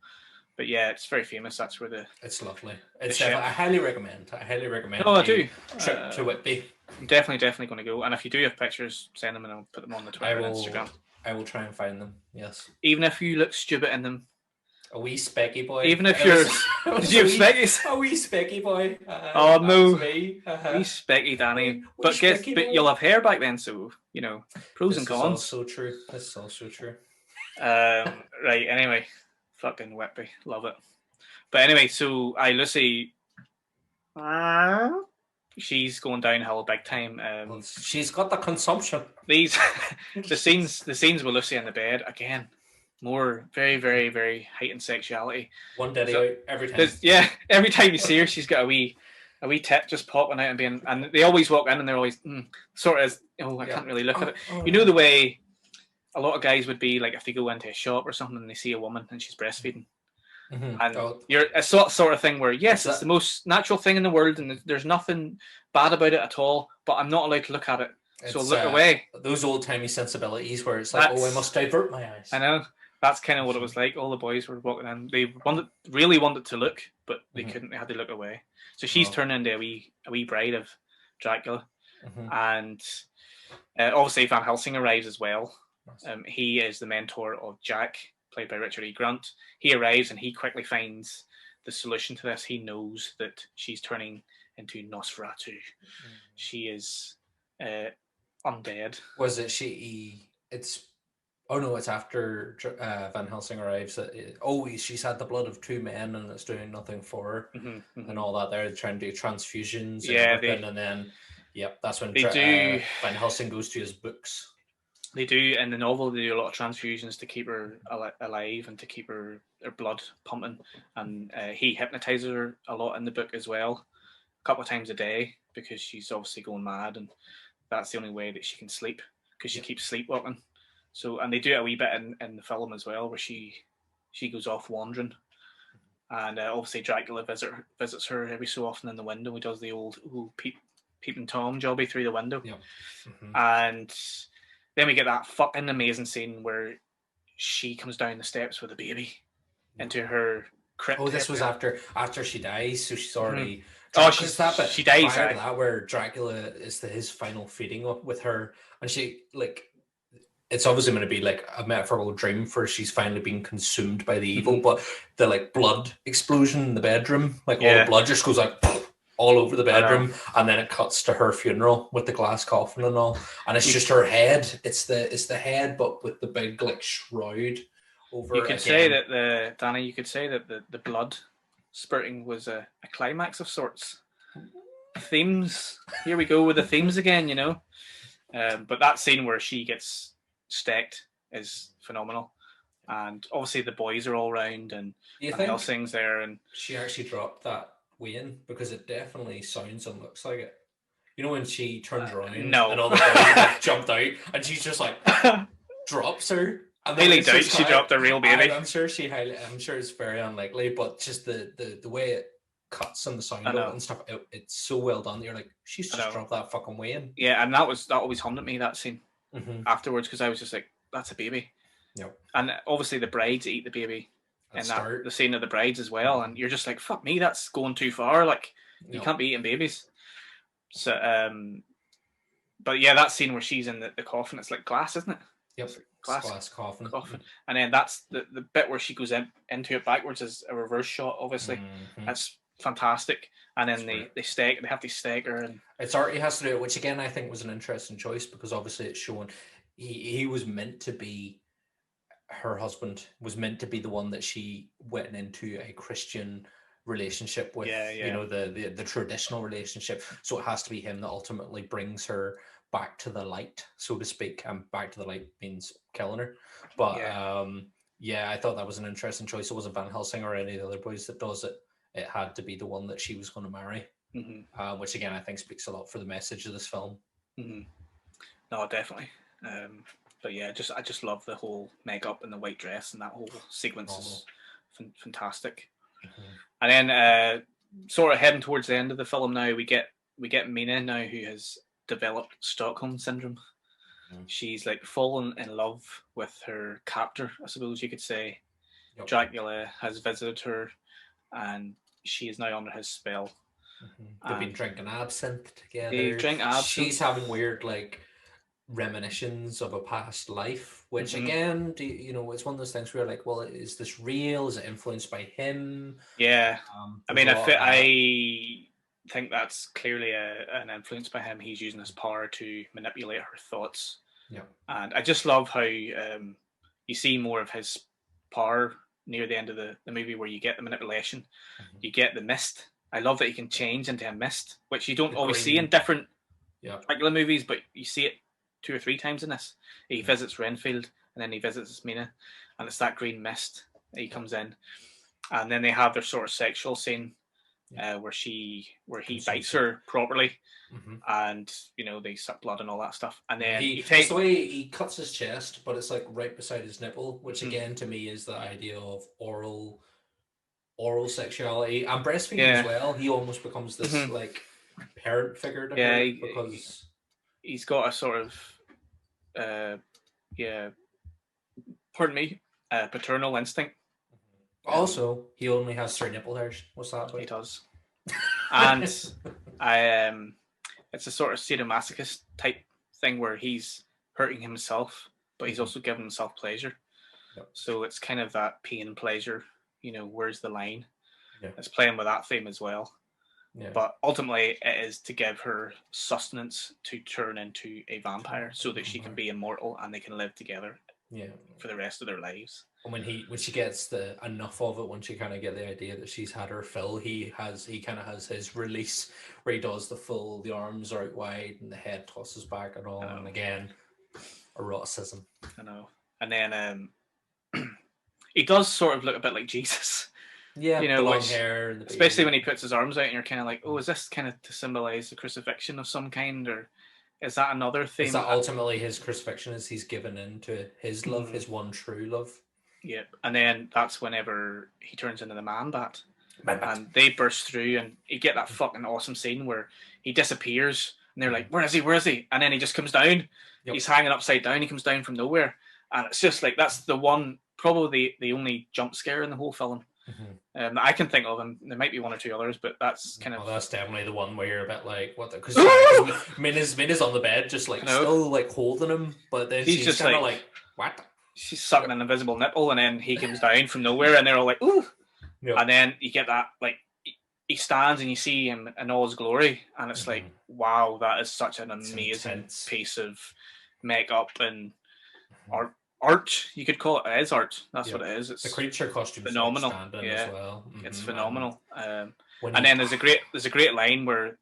But yeah, it's very famous. That's where it's lovely. It's I highly recommend. Oh, I do. Trip to Whitby. I'm definitely going to go. And if you do have pictures, send them and I'll put them on the Twitter and Instagram. I will try and find them. Yes. Even if you look stupid in them. A wee specky boy. Even if you're... Did you have speckies? A wee specky boy. Oh, no. Wee specky, Danny. But you'll have hair back then, so, pros and cons. This is also true. Right, anyway. Fucking Whitby. Love it. But anyway, so Lucy... She's going downhill big time. She's got the consumption. The scenes with Lucy in the bed, again... More very, very, very heightened sexuality. One daddy out every time. Every time you see her, she's got a wee tip just popping out and they always walk in and they're always sort of I can't really look at it. The way a lot of guys would be like if they go into a shop or something and they see a woman and she's breastfeeding. And you're a sort of thing where yes, it's the most natural thing in the world and there's nothing bad about it at all, but I'm not allowed to look at it. So look away. Those old timey sensibilities where it's like, I must divert my eyes. I know. That's kind of what it was like. All the boys were walking in. They really wanted to look, but they couldn't. They had to look away. So she's turning into a wee bride of Dracula, and obviously Van Helsing arrives as well. He is the mentor of Jack, played by Richard E. Grant. He arrives and he quickly finds the solution to this. He knows that she's turning into Nosferatu. She is undead. Was it she? It's. Oh no! It's after Van Helsing arrives. She's had the blood of two men, and it's doing nothing for her, and all that. They're trying to do transfusions, and then, that's when Van Helsing goes to his books. They do in the novel. They do a lot of transfusions to keep her alive and to keep her blood pumping, and he hypnotizes her a lot in the book as well, a couple of times a day because she's obviously going mad, and that's the only way that she can sleep because she keeps sleepwalking. So, and they do it a wee bit in the film as well, where she goes off wandering, and obviously Dracula visits her every so often in the window. He does the old peeping Tom jobby through the window, and then we get that fucking amazing scene where she comes down the steps with a baby into her crypt. Oh, this was after she dies, so she's already. She dies. Prior to that, where Dracula is his final feeding with her, and she it's obviously going to be like a metaphorical dream for she's finally being consumed by the evil, but the blood explosion in the bedroom, all the blood just goes all over the bedroom, and then it cuts to her funeral with the glass coffin and all, and it's just her head. It's the head, but with the big shroud over. You could say that Danny. You could say that the blood spurting was a climax of sorts. themes. Here we go with the themes again, you know. But that scene where she gets staked is phenomenal, and obviously the boys are all around, and Helsing's there, and she actually dropped that Wayne because it definitely sounds and looks like it. You know when she turns around and all the boys like jumped out, and she's just like drops her. Highly doubt she dropped a real baby. I'm sure it's very unlikely, but just the way it cuts and the sound of it and stuff, it's so well done. You're like, she's just dropped that fucking Wayne. Yeah, and that always hummed at me, that scene afterwards, because I was just like, that's a baby. Yep. And obviously the brides eat the baby in the scene of the brides as well, and you're just like, fuck me, that's going too far. Like, you can't be eating babies. So, but yeah, that scene where she's in the coffin, it's like glass, isn't it? Yep. Glass coffin. And then that's the bit where she goes into it backwards is a reverse shot, obviously. That's fantastic. And then they have to stake her, and it's art. He has to do it, which again I think was an interesting choice, because obviously it's showing he was meant to be, her husband was meant to be the one that she went into a Christian relationship with, you know, the traditional relationship. So it has to be him that ultimately brings her back to the light, so to speak. And back to the light means killing her. But I thought that was an interesting choice. It wasn't Van Helsing or any of the other boys that does it. It had to be the one that she was going to marry, which again I think speaks a lot for the message of this film. No, definitely. But yeah, I just love the whole makeup and the white dress, and that whole sequence is fantastic. And then sort of heading towards the end of the film now, we get Mina now, who has developed Stockholm syndrome. She's like fallen in love with her captor, I suppose you could say. Dracula has visited her, and she is now under his spell. They've been drinking absinthe together. They drink absinthe. She's having weird like reminisctions of a past life, which again, you know, it's one of those things where like, well, is this real? Is it influenced by him? Yeah, I mean, I think that's clearly an influence by him. He's using his power to manipulate her thoughts. Yeah, and I just love how you see more of his power near the end of the movie, where you get the manipulation, you get the mist. I love that he can change into a mist, which you don't always see in different regular movies, but you see it 2 or 3 times in this. He visits Renfield, and then he visits Mina, and it's that green mist that he comes in, and then they have their sort of sexual scene where he bites her properly, and you know, they suck blood and all that stuff, and then it's the way he cuts his chest, but it's like right beside his nipple, which again to me is the idea of oral sexuality and breastfeeding as well. He almost becomes this like parent figure to her, because he's got a sort of paternal instinct. Also, he only has 3 nipple hairs. What's that about? He does. And it's a sort of sadomasochist type thing where he's hurting himself, but he's also giving himself pleasure. So it's kind of that pain and pleasure, you know, where's the line? It's playing with that theme as well. But ultimately it is to give her sustenance to turn into a vampire, so that she can be immortal and they can live together for the rest of their lives. And when she gets enough of it, once you kind of get the idea that she's had her fill, he kind of has his release where he does the arms are out wide and the head tosses back and all, and again, eroticism. I know. And then he does sort of look a bit like Jesus. Yeah, you know, the long hair, and especially when he puts his arms out, and you're kind of like, oh, is this kind of to symbolize the crucifixion of some kind, or is that another theme? Is that ultimately his crucifixion, is he's given into his love, his one true love? Yep. And then that's whenever he turns into the man-bat. And they burst through, and you get that fucking awesome scene where he disappears, and they're like, where is he? And then he just comes down. He's hanging upside down. He comes down from nowhere. And it's just like, that's the one, probably the only jump scare in the whole film. That I can think of, and there might be 1 or 2 others, but that's kind of... Well, that's definitely the one where you're a bit like, what the... Because Mina's on the bed, just like, still like holding him, but then she's just kind of like, what? She's sucking an invisible nipple, and then he comes down from nowhere, and they're all like, ooh! And then you get that, like, he stands and you see him in all his glory, and it's like, wow, that is such an amazing piece of makeup and art. You could call it. It is art. That's what it is. It's the creature costume phenomenal. As well. It's phenomenal. And then there's a great line where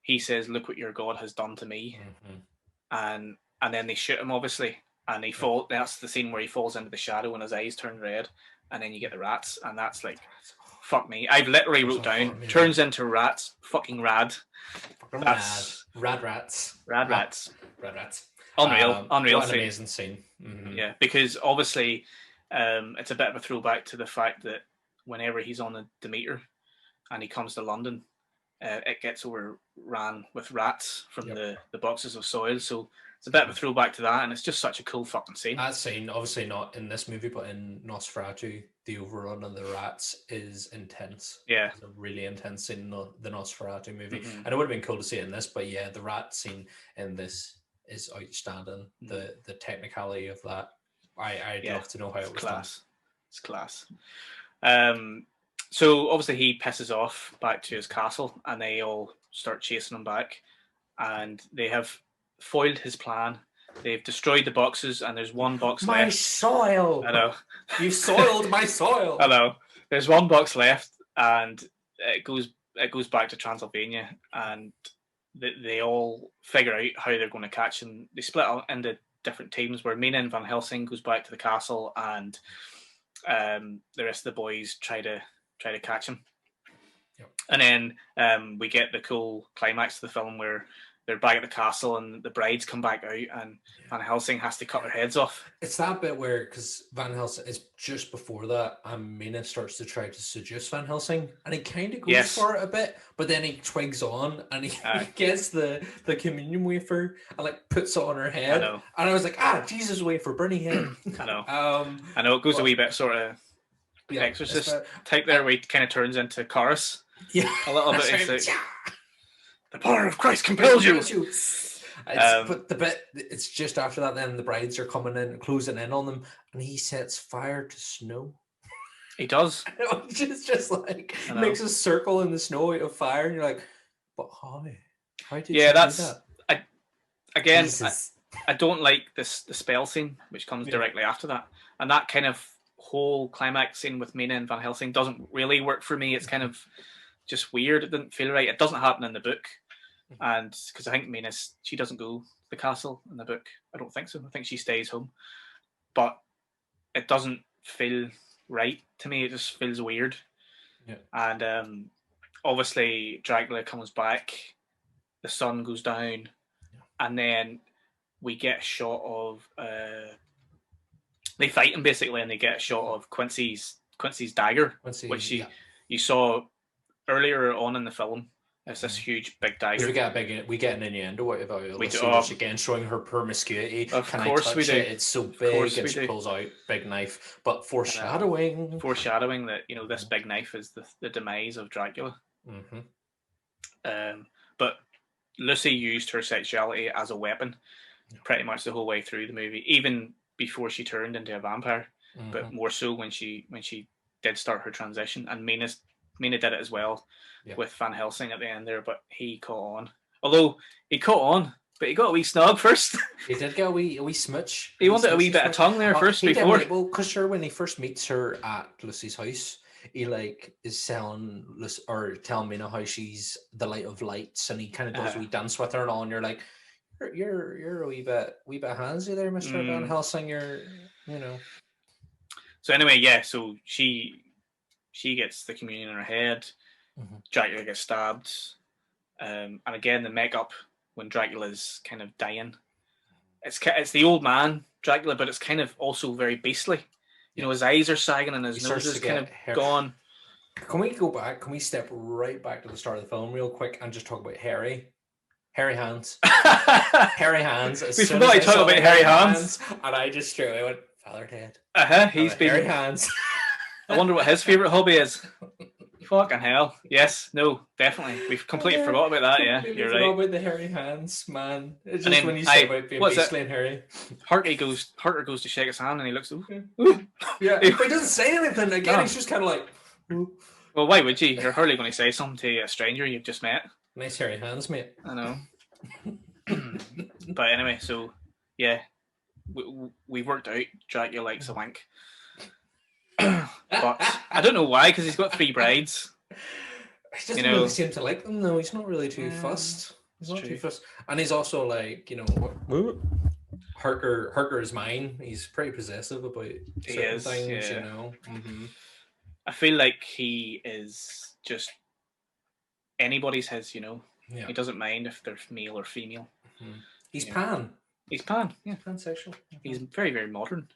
he says, "Look what your God has done to me," and then they shoot him, obviously, and he fall. That's the scene where he falls into the shadow and his eyes turn red, and then you get the rats, and that's like, fuck me. I've literally wrote down turns into rats. Fucking rad. That's rad rats. Unreal. What an amazing scene. Yeah, because obviously, it's a bit of a throwback to the fact that whenever he's on the Demeter and he comes to London, it gets overran with rats from the boxes of soil. So it's a bit of a throwback to that, and it's just such a cool fucking scene. That scene, obviously not in this movie, but in Nosferatu, the overrun of the rats is intense. Yeah. It's a really intense scene in the Nosferatu movie. And it would have been cool to see it in this, but yeah, the rat scene in this is outstanding. The technicality of that, I'd love to know how it was done. It's class. So obviously he pisses off back to his castle, and they all start chasing him back, and they have foiled his plan. They've destroyed the boxes, and there's one box left. My soil! I know. You soiled my soil! I know. There's one box left, and it goes back to Transylvania, and they all figure out how they're going to catch him. They split up into different teams, where Mina and Van Helsing goes back to the castle, and the rest of the boys try to catch him. And then we get the cool climax of the film where they're back at the castle and the brides come back out, and Van Helsing has to cut their heads off. It's that bit where, because Van Helsing is just before that, and Mina starts to try to seduce Van Helsing, and he kind of goes for it a bit, but then he twigs on and he gets the communion wafer and like puts it on her head. And I was like, Jesus wafer, burning head. I know. It goes a wee bit sort of Exorcist type there, where he kind of turns into chorus. Yeah, a little bit. It's like, the power of Christ compels you. But the bit, it's just after that, then the brides are coming in, closing in on them, and he sets fire to snow. He does. just like makes a circle in the snow out of fire, and you're like, but how? How did you do that? I don't like the spell scene, which comes directly after that, and that kind of whole climax scene with Mina and Van Helsing doesn't really work for me. It's kind of just weird. It didn't feel right. It doesn't happen in the book, and because I think Mina, she doesn't go to the castle in the book. I don't think so. I think she stays home, but it doesn't feel right to me. It just feels weird. And obviously Dracula comes back, the sun goes down, and then we get a shot of they fight him basically, and they get a shot of Quincy's dagger, which you saw earlier on in the film. It's this huge big dagger. We get an innuendo out of it. Again, showing her promiscuity. Of course we do. It's so big, and she pulls out big knife. But foreshadowing that this big knife is the demise of Dracula. But Lucy used her sexuality as a weapon pretty much the whole way through the movie, even before she turned into a vampire, but more so when she did start her transition. And Mina did it as well with Van Helsing at the end there, but he caught on. Although he caught on, but he got a wee snog first. He did get a wee smooch. He wanted a wee bit of tongue there first before. Because sure, when he first meets her at Lucy's house, he is telling Mina how she's the light of lights, and he kind of does a wee dance with her and all, and you're like, You're a wee bit handsy there, Mr. Van Helsing. So anyway, so she gets the communion in her head. Dracula gets stabbed, and again the makeup when Dracula's kind of dying. It's the old man Dracula, but it's kind of also very beastly. His eyes are sagging and his nose is kind of gone. Can we go back? Can we step right back to the start of the film real quick and just talk about Hairy hands? Hairy hands. We forgot to talk about hairy hands. And I just straight away went, Father Ted. He's been hairy hands. I wonder what his favourite hobby is. Fucking hell. Yes, no, definitely. We've completely forgot about that, yeah. You're right. About the hairy hands, man. It's just when you say about being beastly and hairy. Harker goes to shake his hand and he looks, okay. Yeah, he doesn't say anything. Again, he's just kind of like, ooh. Well, why would you? You're hardly going to say something to a stranger you've just met. Nice hairy hands, mate. I know. But anyway, so, yeah. we worked out Dracula likes a wank. But I don't know why, because he's got 3 brides. He doesn't really seem to like them, though. He's not really too fussed. He's not too fussed. And he's also like, Harker is mine. He's pretty possessive about certain things, you know. I feel like he is just anybody's his, you know. Yeah. He doesn't mind if they're male or female. He's pan. He's pan, yeah. Pansexual. He's very, very modern.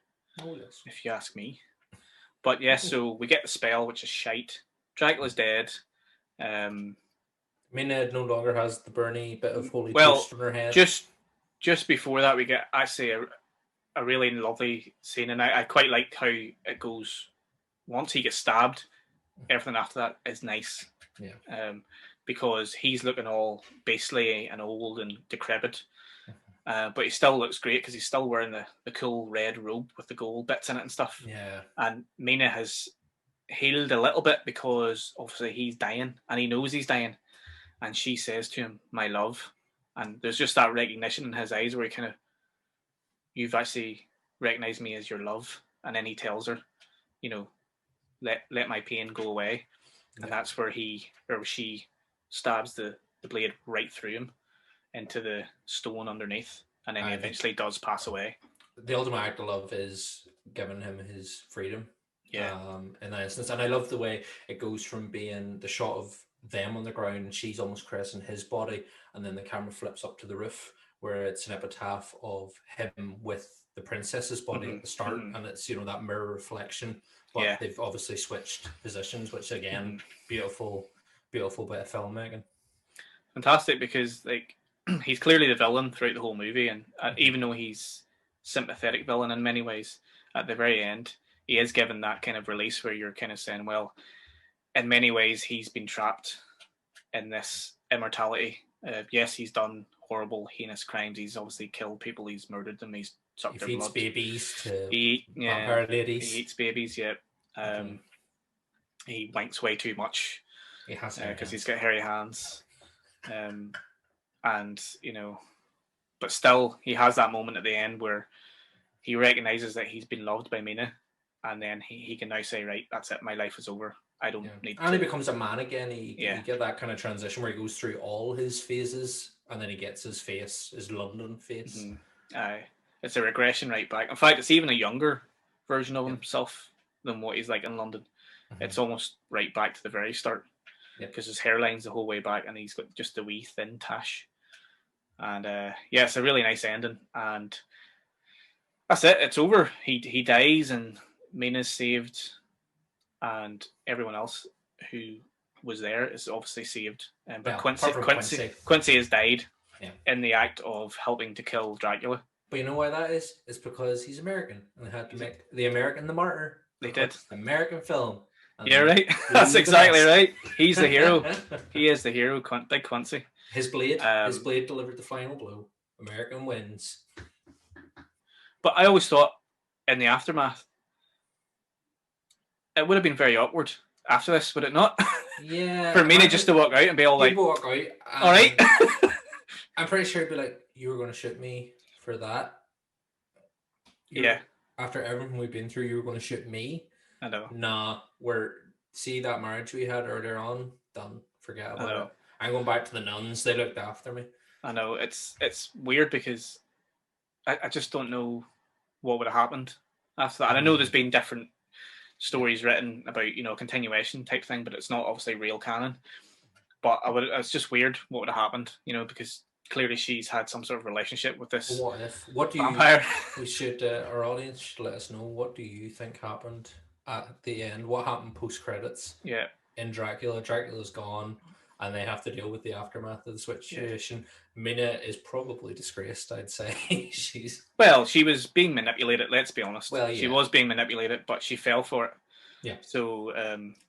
Oh, yes. If you ask me. But yeah, so we get the spell, which is shite. Dracula's dead. Mina no longer has the Bernie bit of holy toast on her head. Just before that, we get actually a really lovely scene, and I quite like how it goes. Once he gets stabbed, everything after that is nice. Yeah. Because he's looking all beastly and old and decrepit. But he still looks great because he's still wearing the cool red robe with the gold bits in it and stuff. Yeah. And Mina has healed a little bit because obviously he's dying and he knows he's dying. And she says to him, "My love." And there's just that recognition in his eyes where he kind of, "You've actually recognized me as your love." And then he tells her, you know, let my pain go away. Yeah. And that's where she stabs the blade right through him into the stone underneath, and then he eventually does pass away. The ultimate act of love is giving him his freedom. Yeah. In that instance, and I love the way it goes from being the shot of them on the ground and she's almost caressing his body, and then the camera flips up to the roof where it's an epitaph of him with the princess's body at the start, and it's that mirror reflection. But they've obviously switched positions, which again, beautiful bit of filmmaking. Fantastic, because like he's clearly the villain throughout the whole movie, and even though he's sympathetic villain in many ways, at the very end he is given that kind of release where you're kind of saying, well, in many ways he's been trapped in this immortality. Yes, he's done horrible, heinous crimes. He's obviously killed people. He's murdered them. He's sucked their blood. He feeds babies to vampire ladies. He eats babies. Yeah. He wanks way too much. He has because he's got hairy hands. And but still he has that moment at the end where he recognizes that he's been loved by Mina, and then he can now say, right, that's it, my life is over, I don't need to. And he becomes a man again. He get that kind of transition where he goes through all his phases, and then he gets his London face. It's a regression right back. In fact, it's even a younger version of himself than what he's like in London. It's almost right back to the very start, because his hairline's the whole way back, and he's got just a wee thin tash. And it's a really nice ending, and that's it. It's over. He dies, and Mina's saved, and everyone else who was there is obviously saved. But Quincy has died in the act of helping to kill Dracula. But you know why that is? It's because he's American, and they had to make the American the martyr. They did. American film. Yeah, right. That's exactly right. He's the hero. He is the hero, Big Quincy. His blade delivered the final blow. American wins. But I always thought, in the aftermath, it would have been very awkward after this, would it not? Yeah. For Mina just to walk out and be all like, walk out. All right. I'm pretty sure it'd be like, you were going to shoot me for that. After everything we've been through, you were going to shoot me. I know. Nah, see that marriage we had earlier on? Done. Forget about it. I'm going back to the nuns. They looked after me. I know. It's weird because I just don't know what would have happened after that. And I know there's been different stories written about, continuation type thing, but it's not obviously real canon. But it's just weird what would have happened, because clearly she's had some sort of relationship with this vampire. We should, our audience should let us know, what do you think happened at the end? What happened post credits? Yeah. In Dracula. Dracula's gone, and they have to deal with the aftermath of the situation. Mina is probably disgraced, I'd say. She was being manipulated, let's be honest. Well, she was being manipulated, but she fell for it. Yeah. So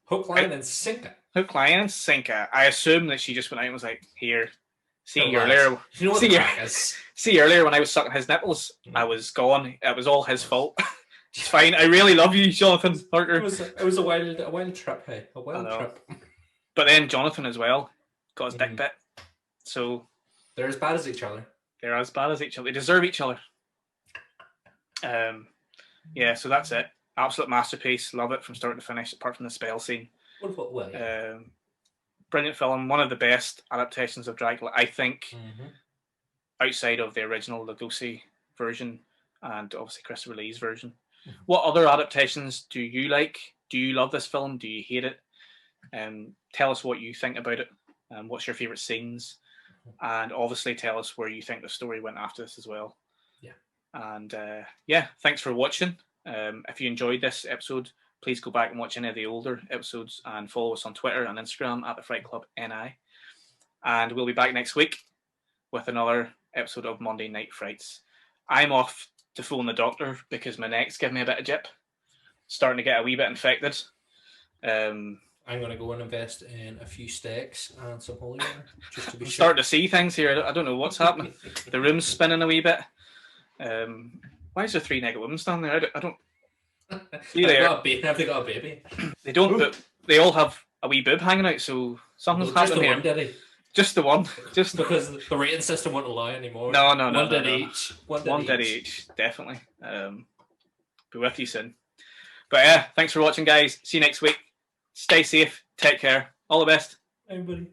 hook, line, and sinker. Hook, line, and sinker. I assume that she just went out and was like, here, see you earlier. You know what the crack is? See earlier when I was sucking his nipples, I was gone. It was all his fault. It's fine. I really love you, Jonathan Parker. It was a wild trip, hey. A wild trip. But then Jonathan as well got his dick bit. So they're as bad as each other. They're as bad as each other. They deserve each other. Yeah, so that's it. Absolute masterpiece. Love it from start to finish, apart from the spell scene. Well, yeah. Brilliant film. One of the best adaptations of Dracula, I think, outside of the original Lugosi version and obviously Christopher Lee's version. What other adaptations do you like? Do you love this film? Do you hate it? Tell us what you think about it. What's your favourite scenes? And obviously tell us where you think the story went after this as well. Yeah. And yeah, thanks for watching. If you enjoyed this episode, please go back and watch any of the older episodes and follow us on Twitter and Instagram at the Fright Club NI. And we'll be back next week with another episode of Monday Night Frights. I'm off to phone the doctor because my neck's giving me a bit of jip. Starting to get a wee bit infected. I'm going to go and invest in a few steaks and some holy water, just to be I'm sure. starting to see things here. I don't know what's happening. The room's spinning a wee bit. Why is there 3 naked women standing there? I don't. See there. Have they got a baby? They don't, but they all have a wee boob hanging out, so something's happening here. Just the one, Daddy. Just the one. Just because the rating system won't allow anymore. No. One daddy each. One daddy each, definitely. Be with you soon. But yeah, thanks for watching, guys. See you next week. Stay safe. Take care. All the best. Everybody.